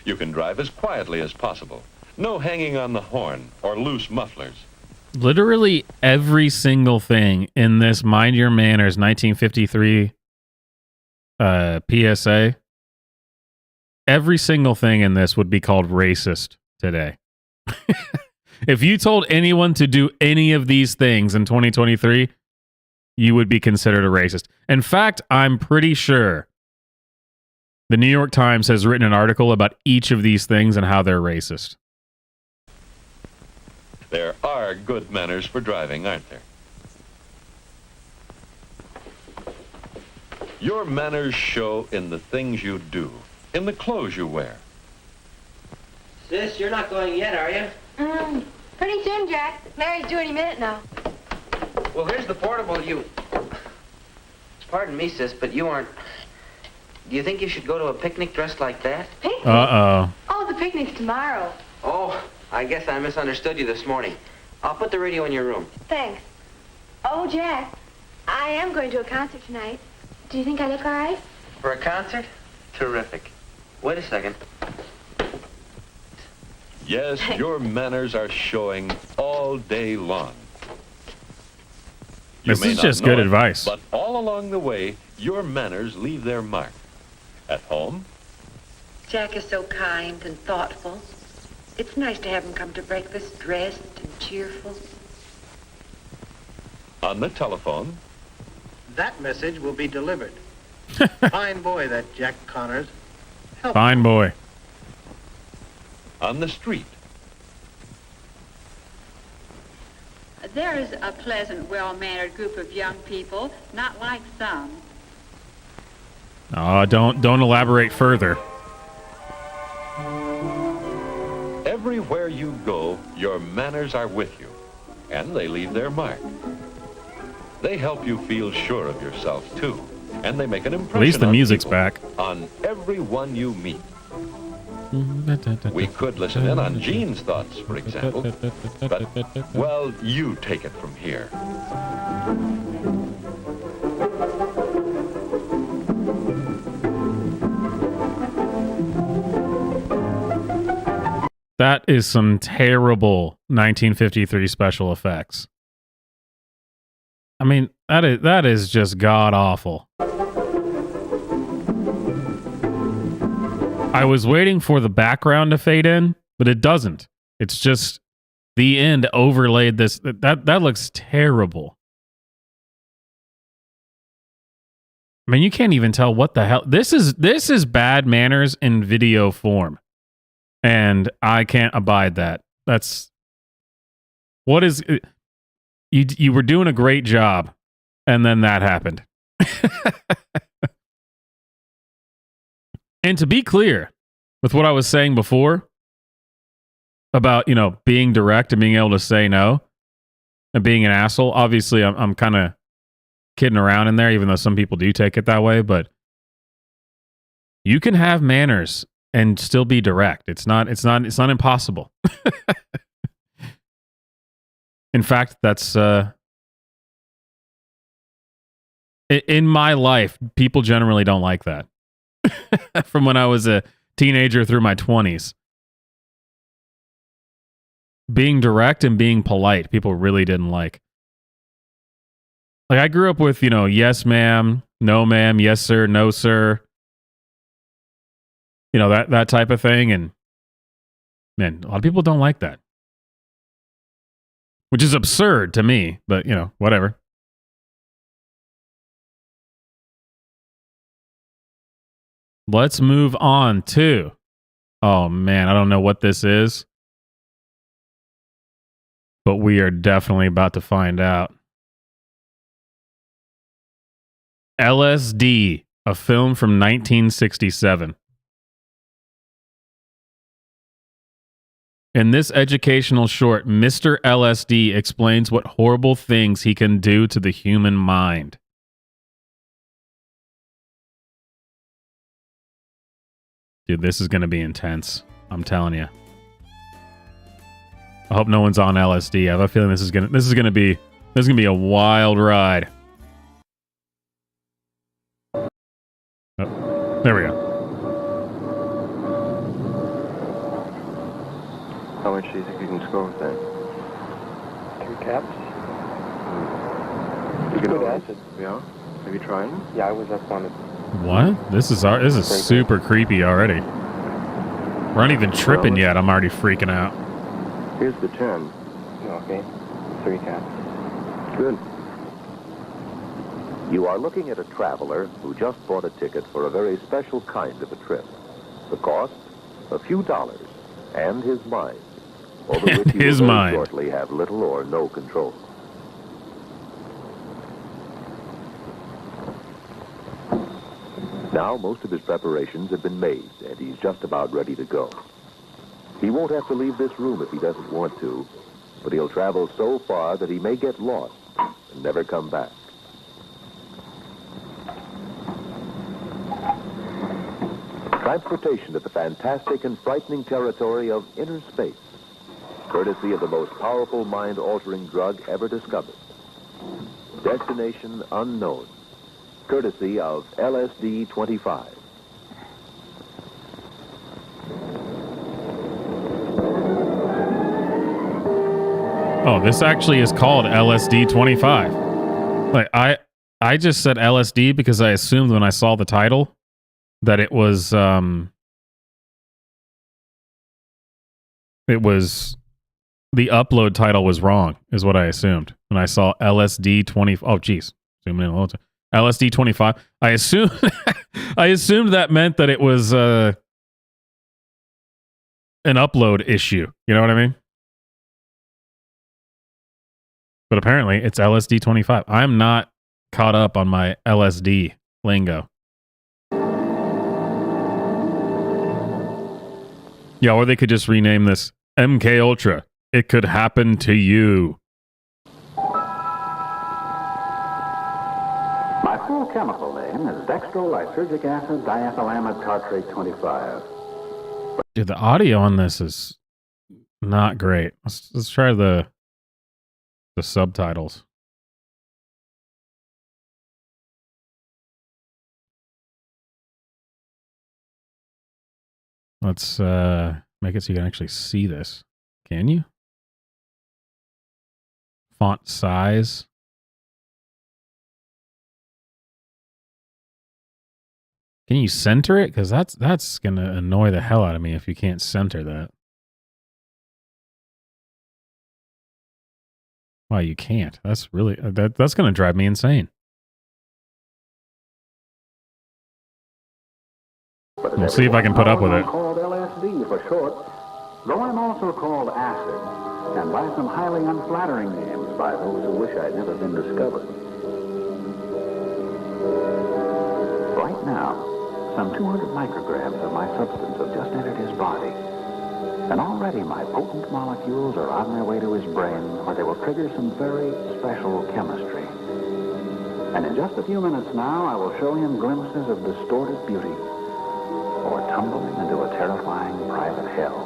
You can drive as quietly as possible. No hanging on the horn or loose mufflers. Literally every single thing in this Mind Your Manners 1953 PSA, every single thing in this would be called racist today. If you told anyone to do any of these things in 2023, you would be considered a racist. In fact, I'm pretty sure the New York Times has written an article about each of these things and how they're racist. There are good manners for driving, aren't there? Your manners show in the things you do, in the clothes you wear. Sis, you're not going yet, are you? Pretty soon, Jack. Mary's due any minute now. Well, here's the portable you... Pardon me, sis, but you aren't... Do you think you should go to a picnic dressed like that? Picnic? Uh-oh. Oh, the picnic's tomorrow. Oh, I guess I misunderstood you this morning. I'll put the radio in your room. Thanks. Oh, Jack, I am going to a concert tonight. Do you think I look all right? For a concert? Terrific. Wait a second. Yes, your manners are showing all day long. You This may is not just know good it, advice. But all along the way, your manners leave their mark. At home, Jack is so kind and thoughtful. It's nice to have him come to breakfast dressed and cheerful. on the telephone, That message will be delivered. Fine boy, that Jack Connors. Fine boy. on the street, There is a pleasant, well-mannered group of young people, not like some. Oh, don't elaborate further. everywhere you go, your manners are with you, and they leave their mark. They help you feel sure of yourself, too, and they make an impression At least the on music's people, back. on everyone you meet. We could listen in on Gene's thoughts, for example, but, well, you take it from here. That is some terrible 1953 special effects. I mean, that is just god awful. I was waiting for the background to fade in, but it doesn't. It's just the end overlaid this. That looks terrible. I mean, you can't even tell what the hell this is bad manners in video form. And I can't abide that. That's what is you were doing a great job and then that happened. And to be clear with what I was saying before about, being direct and being able to say no and being an asshole, obviously I'm kind of kidding around in there, even though some people do take it that way, but you can have manners and still be direct. It's not impossible. In fact, that's in my life, people generally don't like that. From when I was a teenager through my 20s. Being direct and being polite, people really didn't like. Like I grew up with, yes ma'am, no ma'am, yes sir, no sir. That type of thing. And man, a lot of people don't like that. Which is absurd to me, but whatever. Let's move on to, oh man, I don't know what this is, but we are definitely about to find out. LSD, a film from 1967. In this educational short, Mr. LSD explains what horrible things he can do to the human mind. Dude, this is going to be intense. I'm telling you. I hope no one's on LSD. I have a feeling this is going to be a wild ride. Oh, there we go. How much do you think you can score with that? 3 caps. You Good acid. Yeah? Have you tried them? Yeah, I was up on it. What? This is super creepy already. We're not even tripping yet. I'm already freaking out. Here's the 10. Okay. 3 caps. Good. You are looking at a traveler who just bought a ticket for a very special kind of a trip. The cost? A few dollars. And his mind. Over which he will very shortly have little or no control. Now, most of his preparations have been made, and he's just about ready to go. He won't have to leave this room if he doesn't want to, but he'll travel so far that he may get lost and never come back. Transportation to the fantastic and frightening territory of inner space, courtesy of the most powerful mind-altering drug ever discovered. Destination unknown, courtesy of LSD-25. Oh, this actually is called LSD-25. Like I just said LSD because I assumed when I saw the title that it was the upload title was wrong, is what I assumed. When I saw LSD-20, oh geez, zooming in a little. LSD-25. I assumed that meant that it was an upload issue. You know what I mean? But apparently it's LSD-25. I'm not caught up on my LSD lingo. Yeah, or they could just rename this MK Ultra. It could happen to you. My full chemical name is dextrolysergic acid diethylamide tartrate 25. Dude, the audio on this is not great. Let's try the subtitles. Let's make it so you can actually see this. Can you? Font size. Can you center it? Because that's going to annoy the hell out of me if you can't center that. Wow, you can't. That's really that's going to drive me insane. We'll see if I can put up with it. Called LSD for short, though I'm also called acid, and by some highly unflattering names by those who wish I'd never been discovered. Right now, some 200 micrograms of my substance have just entered his body. And already my potent molecules are on their way to his brain, where they will trigger some very special chemistry. And in just a few minutes now, I will show him glimpses of distorted beauty, or tumble him into a terrifying private hell.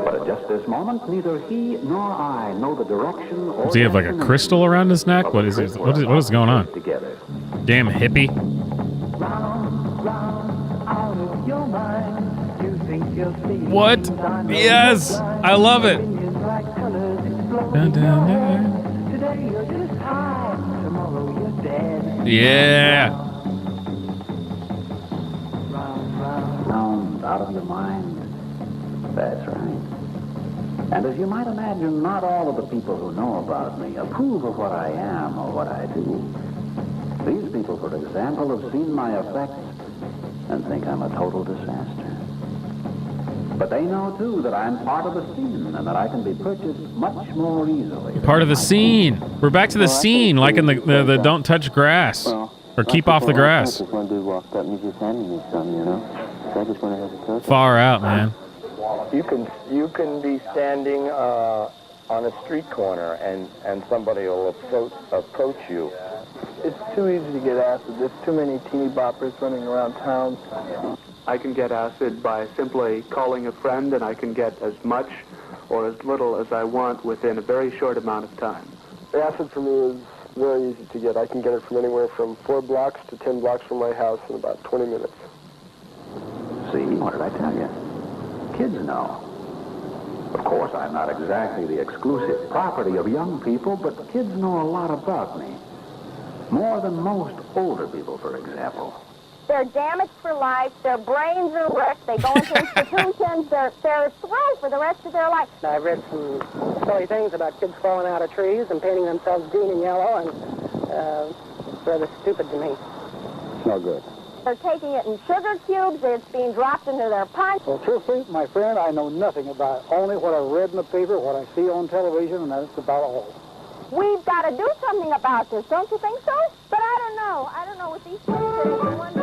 But at just this moment, neither he nor I know the direction or... Does he have like a crystal around his neck? What is going on? Together. Damn hippie. What? Yes! I love it! Dun, dun, dun. Yeah! Round out of your mind. That's right. And as you might imagine, not all of the people who know about me approve of what I am or what I do. These people, for example, have seen my effects and think I'm a total disaster. But they know, too, that I'm part of the scene and that I can be purchased much more easily. Part of the scene. We're back to the scene, like in the don't touch grass. Or keep off the grass. Far out, man. You can be standing on a street corner and somebody will approach you. It's too easy to get acid. There's too many teeny boppers running around town. I can get acid by simply calling a friend, and I can get as much or as little as I want within a very short amount of time. Acid for me is very easy to get. I can get it from anywhere from 4 blocks to 10 blocks from my house in about 20 minutes. See, what did I tell you? Kids know. Of course, I'm not exactly the exclusive property of young people, but kids know a lot about me. More than most older people, for example. They're damaged for life. Their brains are wrecked. They go into institutions. They're swell for the rest of their life. I've read some silly things about kids falling out of trees and painting themselves green and yellow, and it's rather stupid to me. It's no good. They're taking it in sugar cubes. It's being dropped into their punch. Well, truthfully, my friend, I know nothing about it. Only what I've read in the paper, what I see on television, and that's about all. We've got to do something about this, don't you think so? But I don't know. I don't know what these things are doing.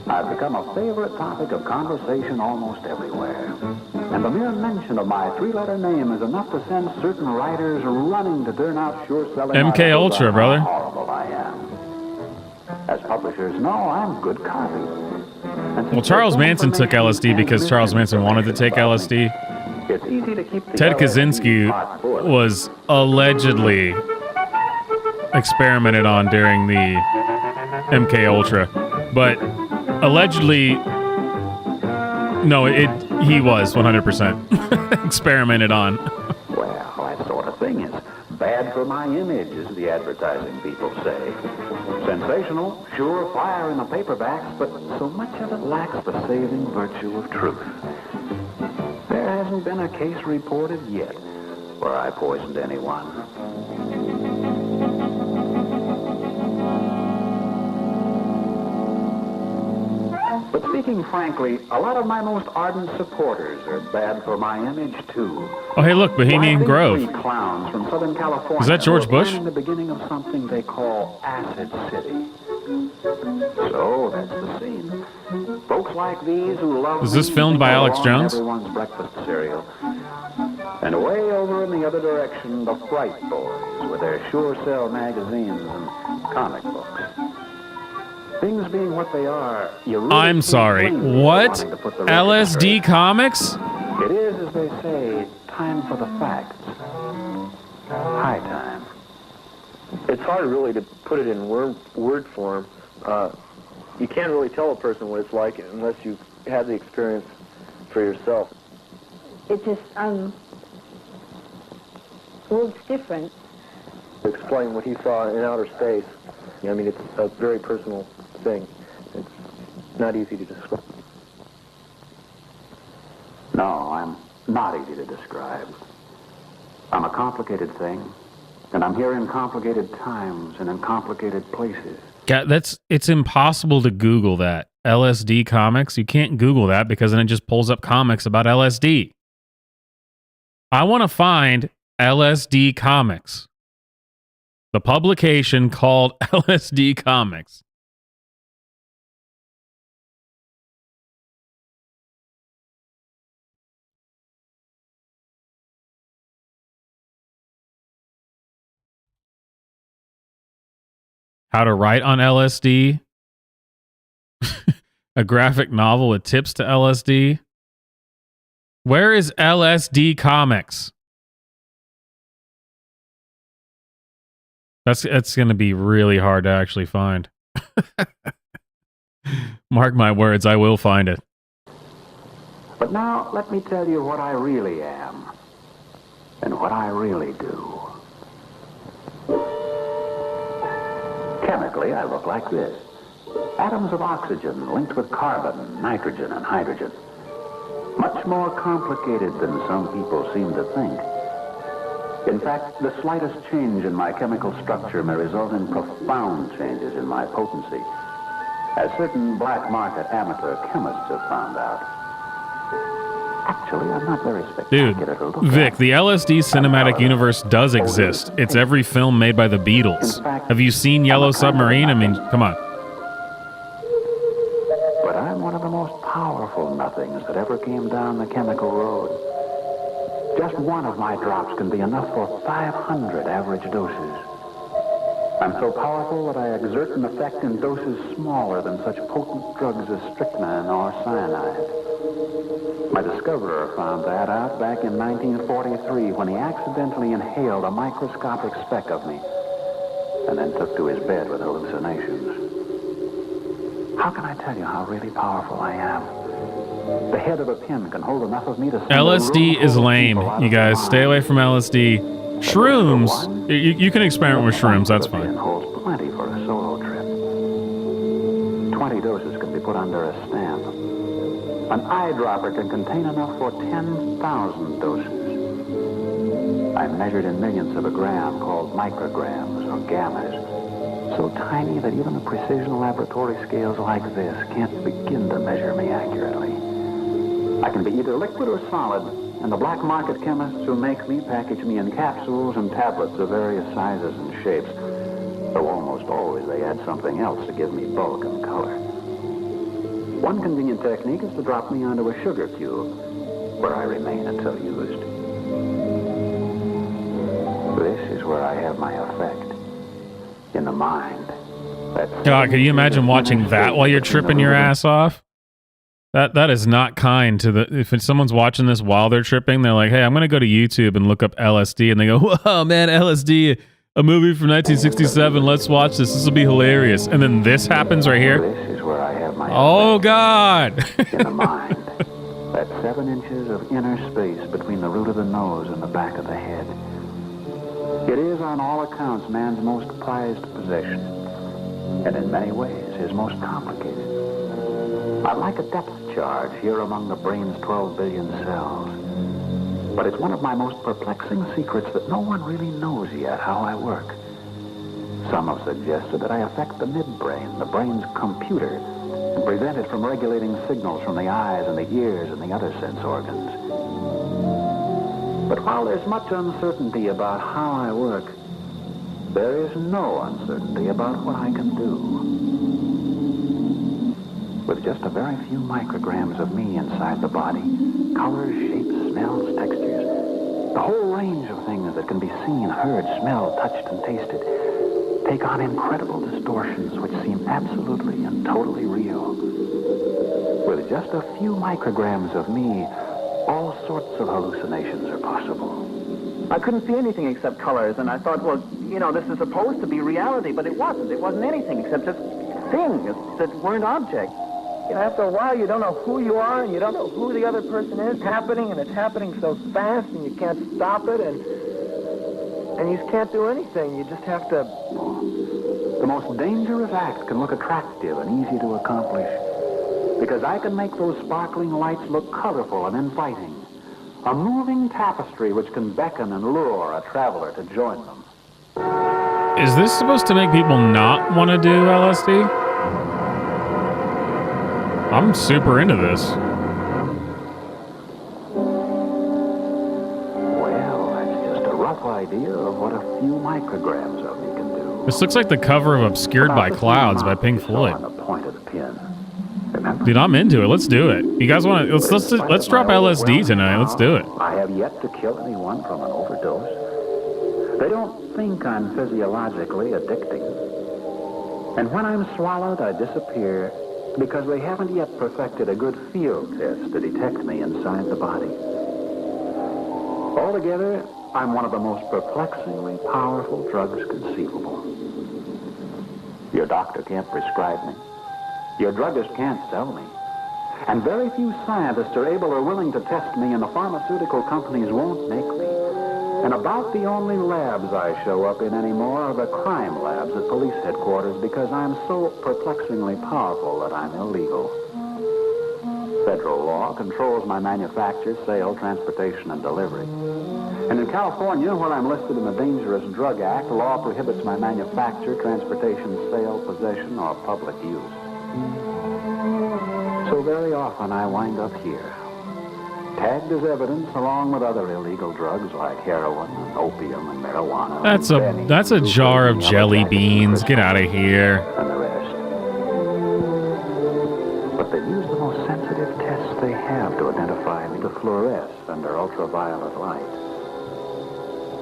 I've become a favorite topic of conversation almost everywhere. And the mere mention of my 3-letter name is enough to send certain writers running to turn out sure-selling MK Ultra, brother. How horrible I am. As publishers know, I'm good copy. Well, Charles Manson took LSD because Charles Manson wanted to take LSD. It's easy to keep the Ted Kaczynski was allegedly experimented on during the MK Ultra, but allegedly, no, he was 100% experimented on. Well, that sort of thing is bad for my image, as the advertising people say. Sensational, sure fire in the paperbacks, but so much of it lacks the saving virtue of truth. There hasn't been a case reported yet where I poisoned anyone. But speaking frankly, a lot of my most ardent supporters are bad for my image, too. Oh, hey, look, Bohemian Grove. 3 clowns from Southern California. Is that George Bush? The beginning of something they call Acid City. So that's the scene. Folks like these who love. Was this filmed by Alex Jones? Everyone's breakfast cereal. And way over in the other direction, the Fright Boys with their Sure Sell magazines and comic books. Things being what they are, you really I'm sorry. What? LSD comics? It is, as they say, time for the facts. High time. It's hard really to put it in word form. You can't really tell a person what it's like unless you've had the experience for yourself. It's just, world's different. Explain what he saw in outer space. I mean, it's a very personal thing. It's not easy to describe. No, I'm not easy to describe. I'm a complicated thing, and I'm here in complicated times and in complicated places. Yeah, it's impossible to Google that. LSD comics. You can't Google that because then it just pulls up comics about LSD. I want to find LSD comics. The publication called LSD Comics. How to write on LSD. A graphic novel with tips to LSD. Where is LSD Comics? That's going to be really hard to actually find. Mark my words, I will find it. But now, let me tell you what I really am and what I really do. Chemically, I look like this. Atoms of oxygen linked with carbon, nitrogen, and hydrogen. Much more complicated than some people seem to think. In fact, the slightest change in my chemical structure may result in profound changes in my potency, as certain black market amateur chemists have found out. Actually, I'm not very spectacular to look Vic, at. the LSD cinematic universe does exist. It's every film made by the Beatles. Have you seen Yellow Submarine? I mean, come on. But I'm one of the most powerful nothings that ever came down the chemical road. Just one of my drops can be enough for 500 average doses. I'm so powerful that I exert an effect in doses smaller than such potent drugs as strychnine or cyanide. My discoverer found that out back in 1943 when he accidentally inhaled a microscopic speck of me and then took to his bed with hallucinations. How can I tell you how really powerful I am? The head of a pin can hold enough of me to... LSD is lame, you guys. Stay away from LSD. Shrooms, you can experiment with shrooms, that's fine. Holds plenty for a solo trip. 20 doses can be put under a stamp. An eyedropper can contain enough for 10,000 doses. I'm measured in millionths of a gram, called micrograms or gammas. So tiny that even the precision laboratory scales like this can't begin to measure me accurately. I can be either liquid or solid, and the black market chemists who make me package me in capsules and tablets of various sizes and shapes, though almost always they add something else to give me bulk and color. One convenient technique is to drop me onto a sugar cube, where I remain until used. This is where I have my effect. In the mind. God, can you imagine watching that while you're tripping your ass off? That is not kind to the... If someone's watching this while they're tripping, they're like, hey, I'm going to go to YouTube and look up LSD. And they go, whoa, man, LSD, a movie from 1967. Let's watch this. This will be hilarious. And then this happens right here. This is where I have my... Oh, God. In the mind. That 7 inches of inner space between the root of the nose and the back of the head. It is, on all accounts, man's most prized possession. And in many ways, his most complicated. I'm like a depth charge here among the brain's 12 billion cells. But it's one of my most perplexing secrets that no one really knows yet how I work. Some have suggested that I affect the midbrain, the brain's computer, and prevent it from regulating signals from the eyes and the ears and the other sense organs. But while there's much uncertainty about how I work, there is no uncertainty about what I can do. With just a very few micrograms of me inside the body, colors, shapes, smells, textures, the whole range of things that can be seen, heard, smelled, touched, and tasted, take on incredible distortions which seem absolutely and totally real. With just a few micrograms of me, all sorts of hallucinations are possible. I couldn't see anything except colors, and I thought, well, you know, this is supposed to be reality, but it wasn't. It wasn't anything except just things that weren't objects. You know, after a while, you don't know who you are, and you don't know who the other person is happening, and it's happening so fast, and you can't stop it, and you just can't do anything. You just have to... The most dangerous act can look attractive and easy to accomplish, because I can make those sparkling lights look colorful and inviting, A moving tapestry which can beckon and lure a traveler to join them. Is this supposed to make people not want to do LSD? I'm super into this. Well, that's just a rough idea of what a few micrograms of me can do. This looks like the cover of Obscured by Clouds by Pink Floyd. On the point of the pin. Dude, I'm into it. Let's do it. You guys want to? Let's drop LSD tonight. Let's do it. I have yet to kill anyone from an overdose. They don't think I'm physiologically addicting. And when I'm swallowed, I disappear because they haven't yet perfected a good field test to detect me inside the body. Altogether, I'm one of the most perplexingly powerful drugs conceivable. Your doctor can't prescribe me. Your druggist can't sell me. And very few scientists are able or willing to test me, and the pharmaceutical companies won't make me. And about the only labs I show up in anymore are the crime labs at police headquarters because I'm so perplexingly powerful that I'm illegal. Federal law controls my manufacture, sale, transportation, and delivery. And in California, where I'm listed in the Dangerous Drug Act, law prohibits my manufacture, transportation, sale, possession, or public use. So very often I wind up here, tagged as evidence along with other illegal drugs like heroin and opium and marijuana. That's a jar of jelly beans. Get out of here. And the rest. But they use the most sensitive tests they have to identify me to fluoresce under ultraviolet light.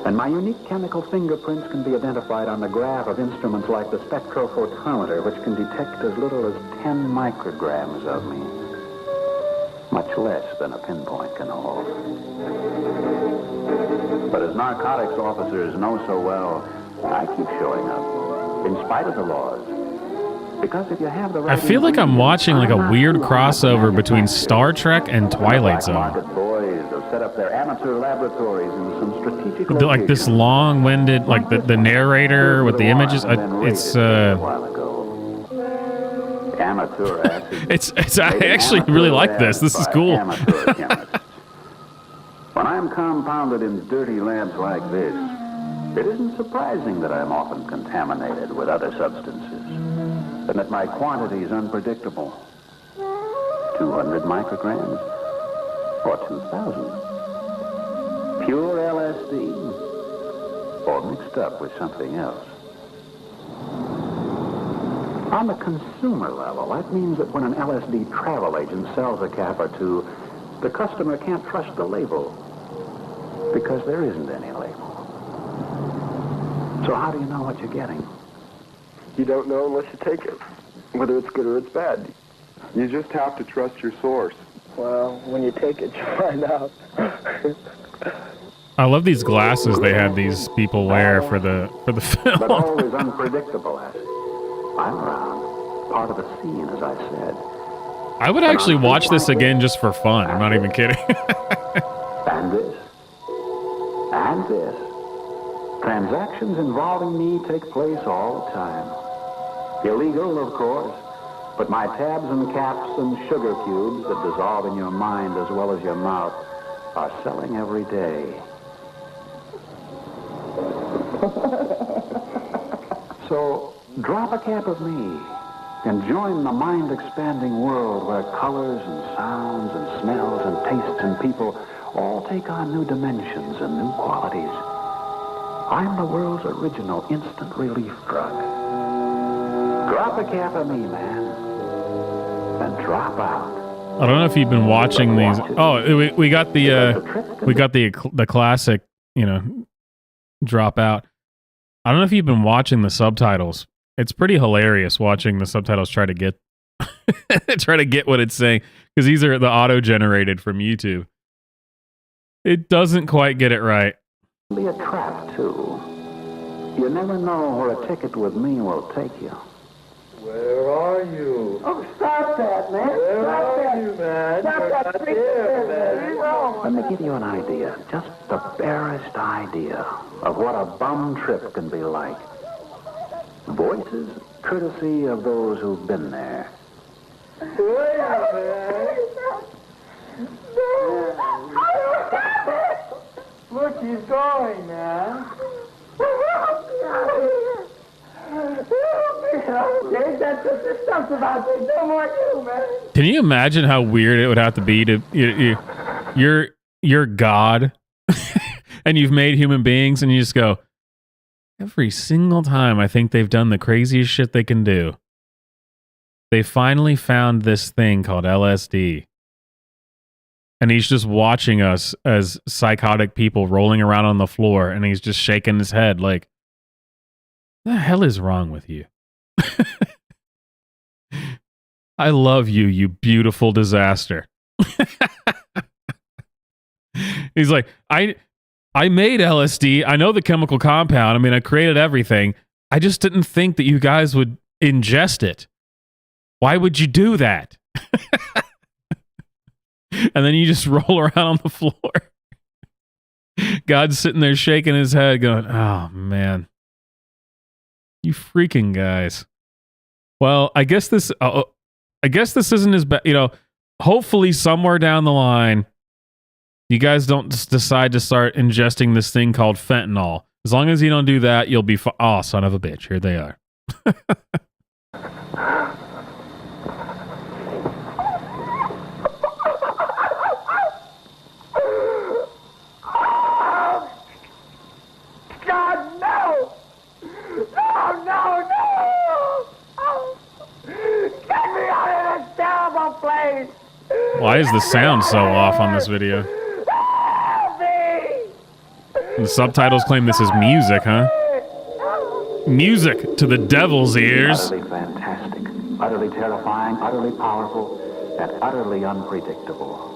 And my unique chemical fingerprints can be identified on the graph of instruments like the spectrophotometer, which can detect as little as 10 micrograms of me. Much less than a pinpoint can hold. But as narcotics officers know so well, I keep showing up, in spite of the laws. Because if you have the right... I feel like I'm watching like a weird crossover between Star Trek and Twilight Zone. Boys have set up their amateur laboratories in some strategic Like this long-winded, like the narrator with the images. Amateur acid. I actually really like this. This is cool. When I'm compounded in dirty labs like this, it isn't surprising that I'm often contaminated with other substances, and that my quantity is unpredictable. 200 micrograms or 2,000. Pure LSD or mixed up with something else. On the consumer level, that means that when an LSD travel agent sells a cap or two, the customer can't trust the label because there isn't any label. So how do you know what you're getting? You don't know unless you take it, whether it's good or it's bad. You just have to trust your source. Well, when you take it, you find out. I love these glasses they had these people wear for the film. But always unpredictable, as I'm around, part of the scene, as I said. I would actually watch this again just for fun. I'm not even kidding. And this. And this. Transactions involving me take place all the time. Illegal, of course, but my tabs and caps and sugar cubes that dissolve in your mind as well as your mouth are selling every day. So, drop a cap of me and join the mind-expanding world where colors and sounds and smells and tastes and people all take on new dimensions and new qualities. I'm the world's original instant relief drug. Drop a cap of me, man, and drop out. I don't know if you've been watching these. Oh, we got the classic, drop out. I don't know if you've been watching the subtitles. It's pretty hilarious watching the subtitles try to get what it's saying, because these are the auto-generated from YouTube. It doesn't quite get it right. Be a trap, too. You never know where a ticket with me will take you. Where are you? Oh, stop that, man. Where are you, man? Stop that Here, man. Let me give you an idea, just the barest idea of what a bum trip can be like. Voices courtesy of those who've been there. Wait a minute. going now. Ain't that just the stuff about me? No more you, man. Can you imagine how weird it would have to be to you're God and you've made human beings and you just go, every single time I think they've done the craziest shit they can do, they finally found this thing called LSD. And he's just watching us as psychotic people rolling around on the floor and he's just shaking his head like, what the hell is wrong with you? I love you, you beautiful disaster. He's like, I made LSD. I know the chemical compound. I mean, I created everything. I just didn't think that you guys would ingest it. Why would you do that? And then you just roll around on the floor. God's sitting there shaking his head going, oh, man. You freaking guys. Well, I guess this isn't as bad. You know, hopefully somewhere down the line, you guys don't just decide to start ingesting this thing called fentanyl. As long as you don't do that, you'll be oh, son of a bitch. Here they are. God, no! No! Get me out of this terrible place! Why is the sound so off on this video? The subtitles claim this is music, huh? Music to the devil's ears. Utterly fantastic, utterly terrifying, utterly powerful, and utterly unpredictable.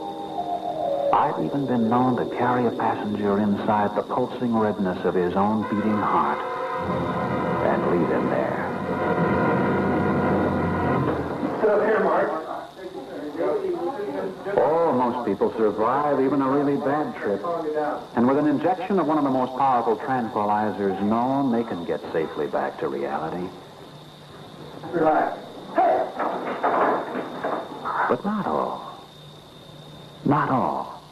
I've even been known to carry a passenger inside the pulsing redness of his own beating heart and leave him there. Sit up here, Mark. Oh, most people survive even a really bad trip. And with an injection of one of the most powerful tranquilizers known, they can get safely back to reality. Relax. But not all. Not all.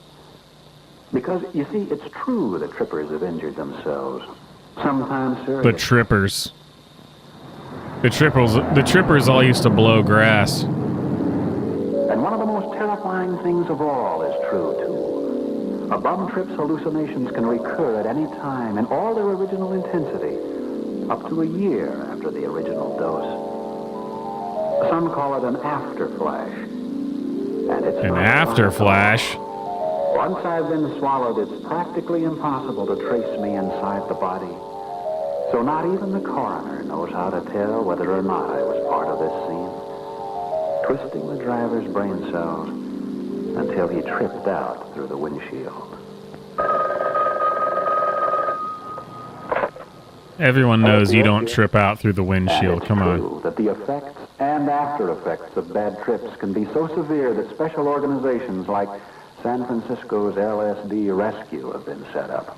Because, you see, it's true that trippers have injured themselves. Sometimes seriously. The trippers. The trippers all used to blow grass. And one of the most terrifying things of all is true, too. A bum trip's hallucinations can recur at any time in all their original intensity, up to a year after the original dose. Some call it an afterflash. And it's an afterflash? Once I've been swallowed, it's practically impossible to trace me inside the body. So not even the coroner knows how to tell whether or not I was part of this scene, twisting the driver's brain cells until he tripped out through the windshield. Everyone knows you don't trip out through the windshield. Come on. That the effects and after effects of bad trips can be so severe that special organizations like San Francisco's LSD Rescue have been set up.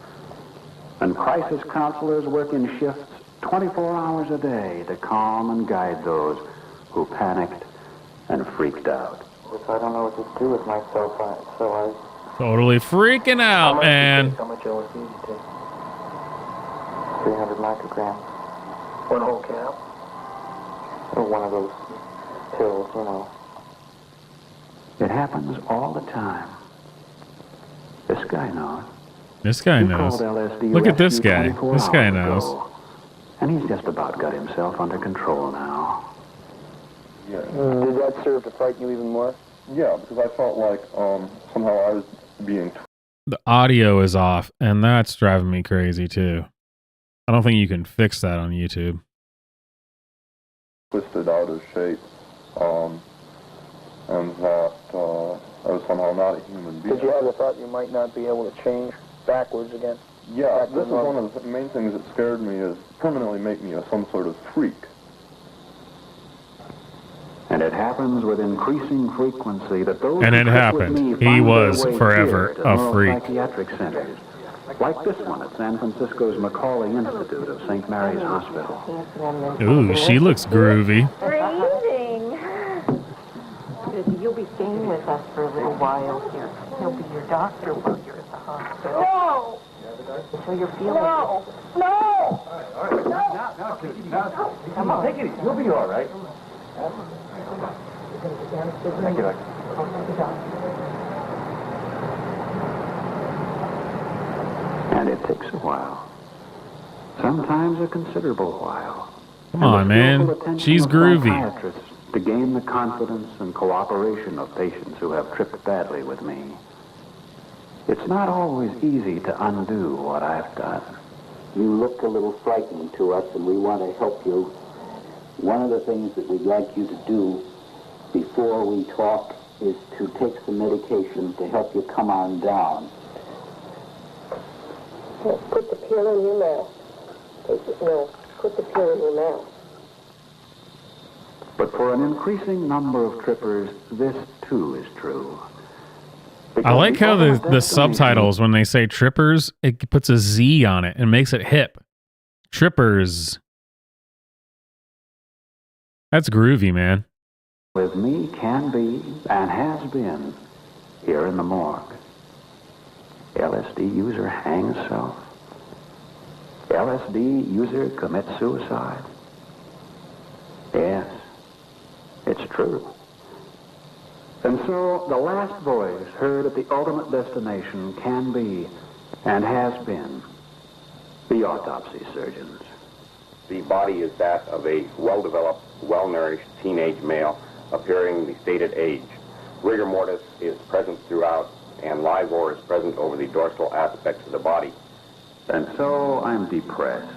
And crisis counselors work in shifts 24 hours a day to calm and guide those who panicked and freaked out. If I don't know what to do with myself, so I... Totally freaking out, man. How much LSD did you take? 300 micrograms. One whole cap? Or one of those pills, you know. It happens all the time. This guy knows. This guy knows. Look at this guy. This guy knows. And he's just about got himself under control now. Yeah. Did that serve to frighten you even more? Yeah, because I felt like somehow I was being... The audio is off, and that's driving me crazy, too. I don't think you can fix that on YouTube. Twisted out of shape, and that I was somehow not a human being. Did you have the thought you might not be able to change backwards again? Yeah, this is one of the main things that scared me, is permanently make me some sort of freak. And it happens with increasing frequency that those and it who trip with happened. me He find was their way forever here to a freak. neuropsychiatric centers, like this one at San Francisco's Macaulay Institute of St. Mary's Hospital. Ooh, she looks groovy. Breathing. You'll be staying with us for a little while here. He'll be your doctor while you're at the hospital. No! So you're feeling... No! No! All right. Now, come on, take it easy. You'll be all right. Thank you, Doctor. And it takes a while. Sometimes a considerable while. Come on, man. She's groovy. Psychiatrists to gain the confidence and cooperation of patients who have tripped badly with me. It's not always easy to undo what I've done. You look a little frightened to us, and we want to help you. One of the things that we'd like you to do before we talk is to take some medication to help you come on down. Put the pill in your mouth. No, put the pill in your mouth. But for an increasing number of trippers, this too is true. I like how the subtitles, when they say trippers, it puts a Z on it and makes it hip. Trippers. That's groovy, man. With me can be and has been here in the morgue. LSD user hangs self. LSD user commits suicide. Yes, it's true. And so the last voice heard at the ultimate destination can be and has been the autopsy surgeons. The body is that of a well-developed, well-nourished teenage male appearing the stated age. Rigor mortis is present throughout, and livor is present over the dorsal aspects of the body. And so I'm depressed.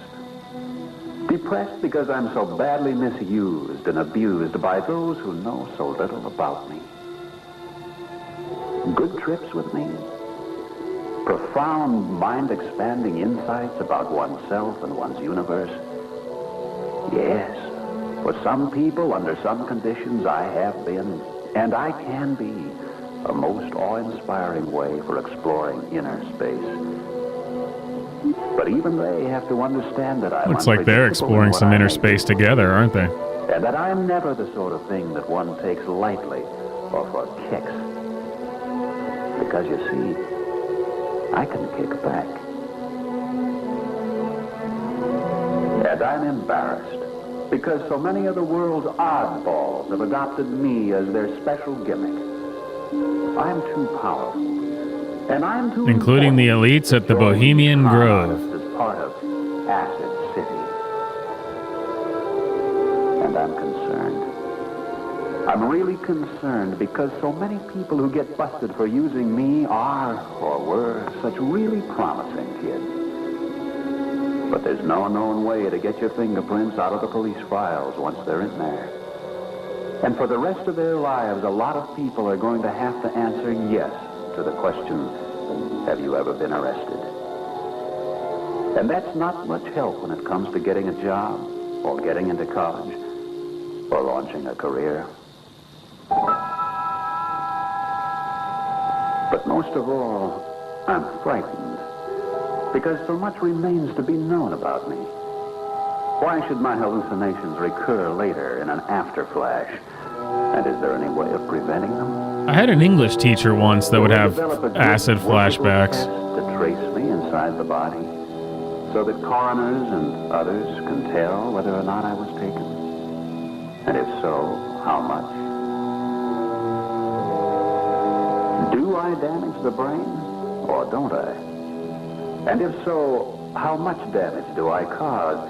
Depressed because I'm so badly misused and abused by those who know so little about me. Good trips with me. Profound, mind-expanding insights about oneself and one's universe. Yes, for some people, under some conditions, I have been, and I can be, a most awe-inspiring way for exploring inner space. But even they have to understand that I'm Looks like they're exploring some inner space together, aren't they? And that I'm never the sort of thing that one takes lightly or for kicks. Because you see, I can kick back. And I'm embarrassed because so many of the world's oddballs have adopted me as their special gimmick. I'm too powerful. And I'm too including the elites at the Bohemian Grove. As part of Acid City. And I'm concerned. I'm really concerned because so many people who get busted for using me are, or were, such really promising kids. But there's no known way to get your fingerprints out of the police files once they're in there. And for the rest of their lives, a lot of people are going to have to answer yes to the question, have you ever been arrested? And that's not much help when it comes to getting a job, or getting into college, or launching a career. But most of all, I'm frightened, because so much remains to be known about me. Why should my hallucinations recur later in an after-flash? And is there any way of preventing them? I had an English teacher once that would have acid flashbacks. To trace me inside the body, so that coroners and others can tell whether or not I was taken. And if so, how much? Do I damage the brain, or don't I? And if so, how much damage do I cause,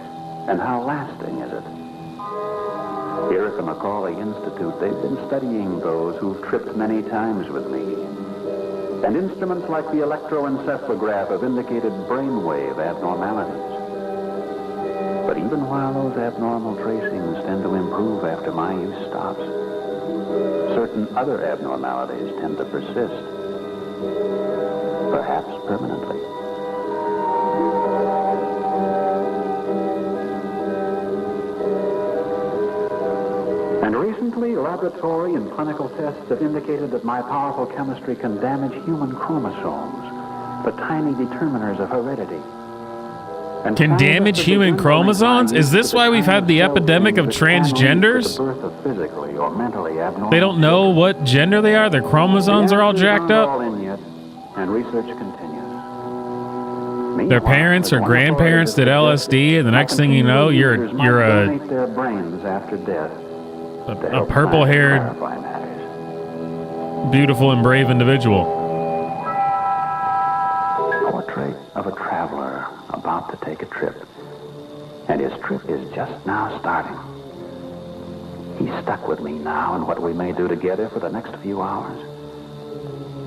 and how lasting is it? Here at the Macaulay Institute, they've been studying those who've tripped many times with me. And instruments like the electroencephalograph have indicated brainwave abnormalities. But even while those abnormal tracings tend to improve after my use stops, certain other abnormalities tend to persist, perhaps permanently. And recently, laboratory and clinical tests have indicated that my powerful chemistry can damage human chromosomes, the tiny determiners of heredity. And can damage human chromosomes? Is this why we've had the epidemic of transgenders? The birth of physically or mentally abnormal. They don't know what gender they are? Their chromosomes are all jacked up? All in yet, and research continues. Their parents or grandparents did LSD, and the next thing you know, you're donate their brains after death. a purple-haired, beautiful and brave individual. Portrait of a traveler about to take a trip, and his trip is just now starting. He's stuck with me now in what we may do together for the next few hours.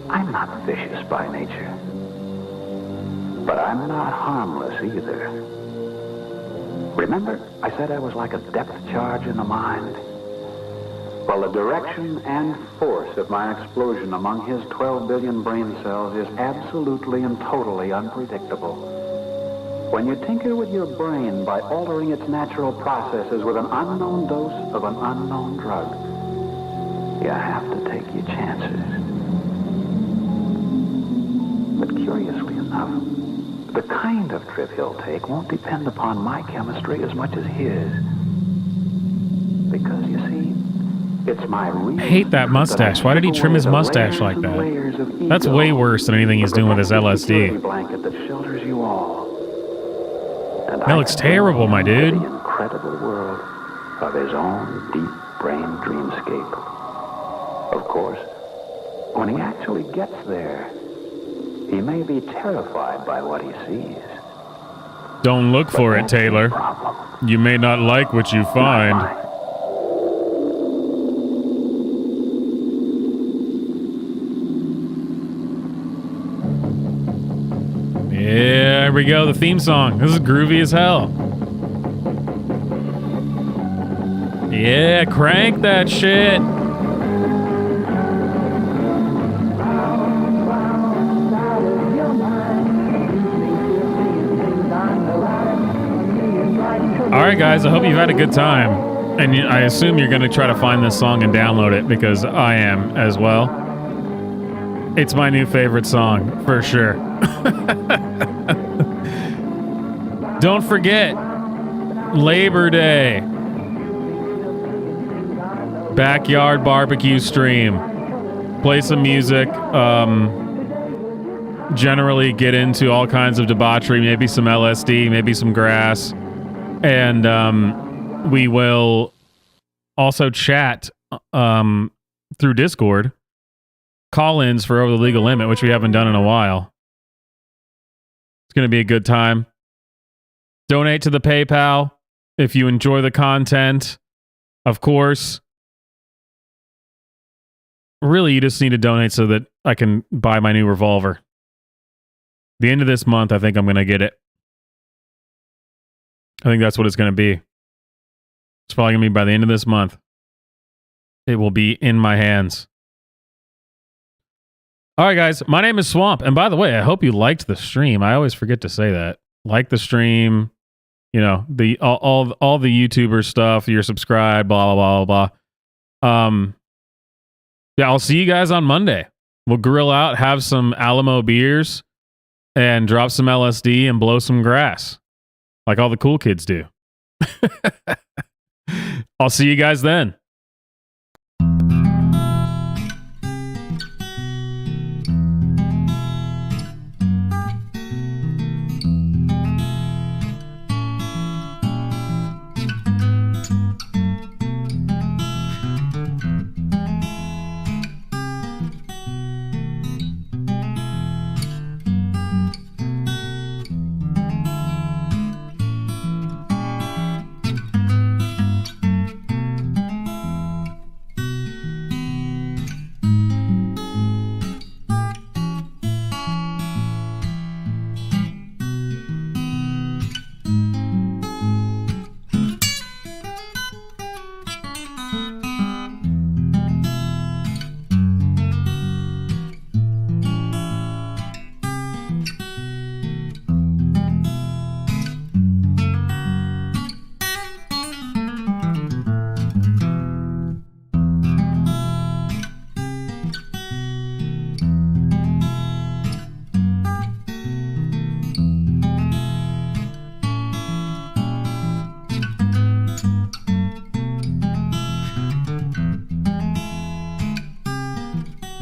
I'm not vicious by nature, but I'm not harmless either. Remember, I said I was like a depth charge in the mind? Well, the direction and force of my explosion among his 12 billion brain cells is absolutely and totally unpredictable. When you tinker with your brain by altering its natural processes with an unknown dose of an unknown drug, you have to take your chances. But curiously enough, the kind of trip he'll take won't depend upon my chemistry as much as his. Because, you see, it's my real... I hate that mustache. Why did he trim his mustache like that? That's way worse than anything he's doing with his LSD. Blanket that shelters you all. And that looks terrible, my dude. The incredible world of his own deep brain dreamscape. Of course, when he actually gets there, he may be terrified by what he sees. Don't look for it, Taylor. You may not like what you find. Yeah, here we go. The theme song. This is groovy as hell. Yeah, crank that shit. All right, guys, I hope you've had a good time. And I assume you're going to try to find this song and download it, because I am as well. It's my new favorite song, for sure. Don't forget, Labor Day. Backyard barbecue stream. Play some music. Generally get into all kinds of debauchery, maybe some LSD, maybe some grass. And we will also chat through Discord. Call-ins for Over the Legal Limit, which we haven't done in a while. It's going to be a good time. Donate to the PayPal if you enjoy the content. Of course. Really, you just need to donate so that I can buy my new revolver. The end of this month, I think I'm going to get it. I think that's what it's going to be. It's probably going to be by the end of this month. It will be in my hands. All right, guys. My name is Swamp. And by the way, I hope you liked the stream. I always forget to say that. Like the stream. You know, the all the YouTuber stuff. You're subscribed, blah, blah, blah, blah. Yeah, I'll see you guys on Monday. We'll grill out, have some Alamo beers, and drop some LSD and blow some grass. Like all the cool kids do. I'll see you guys then.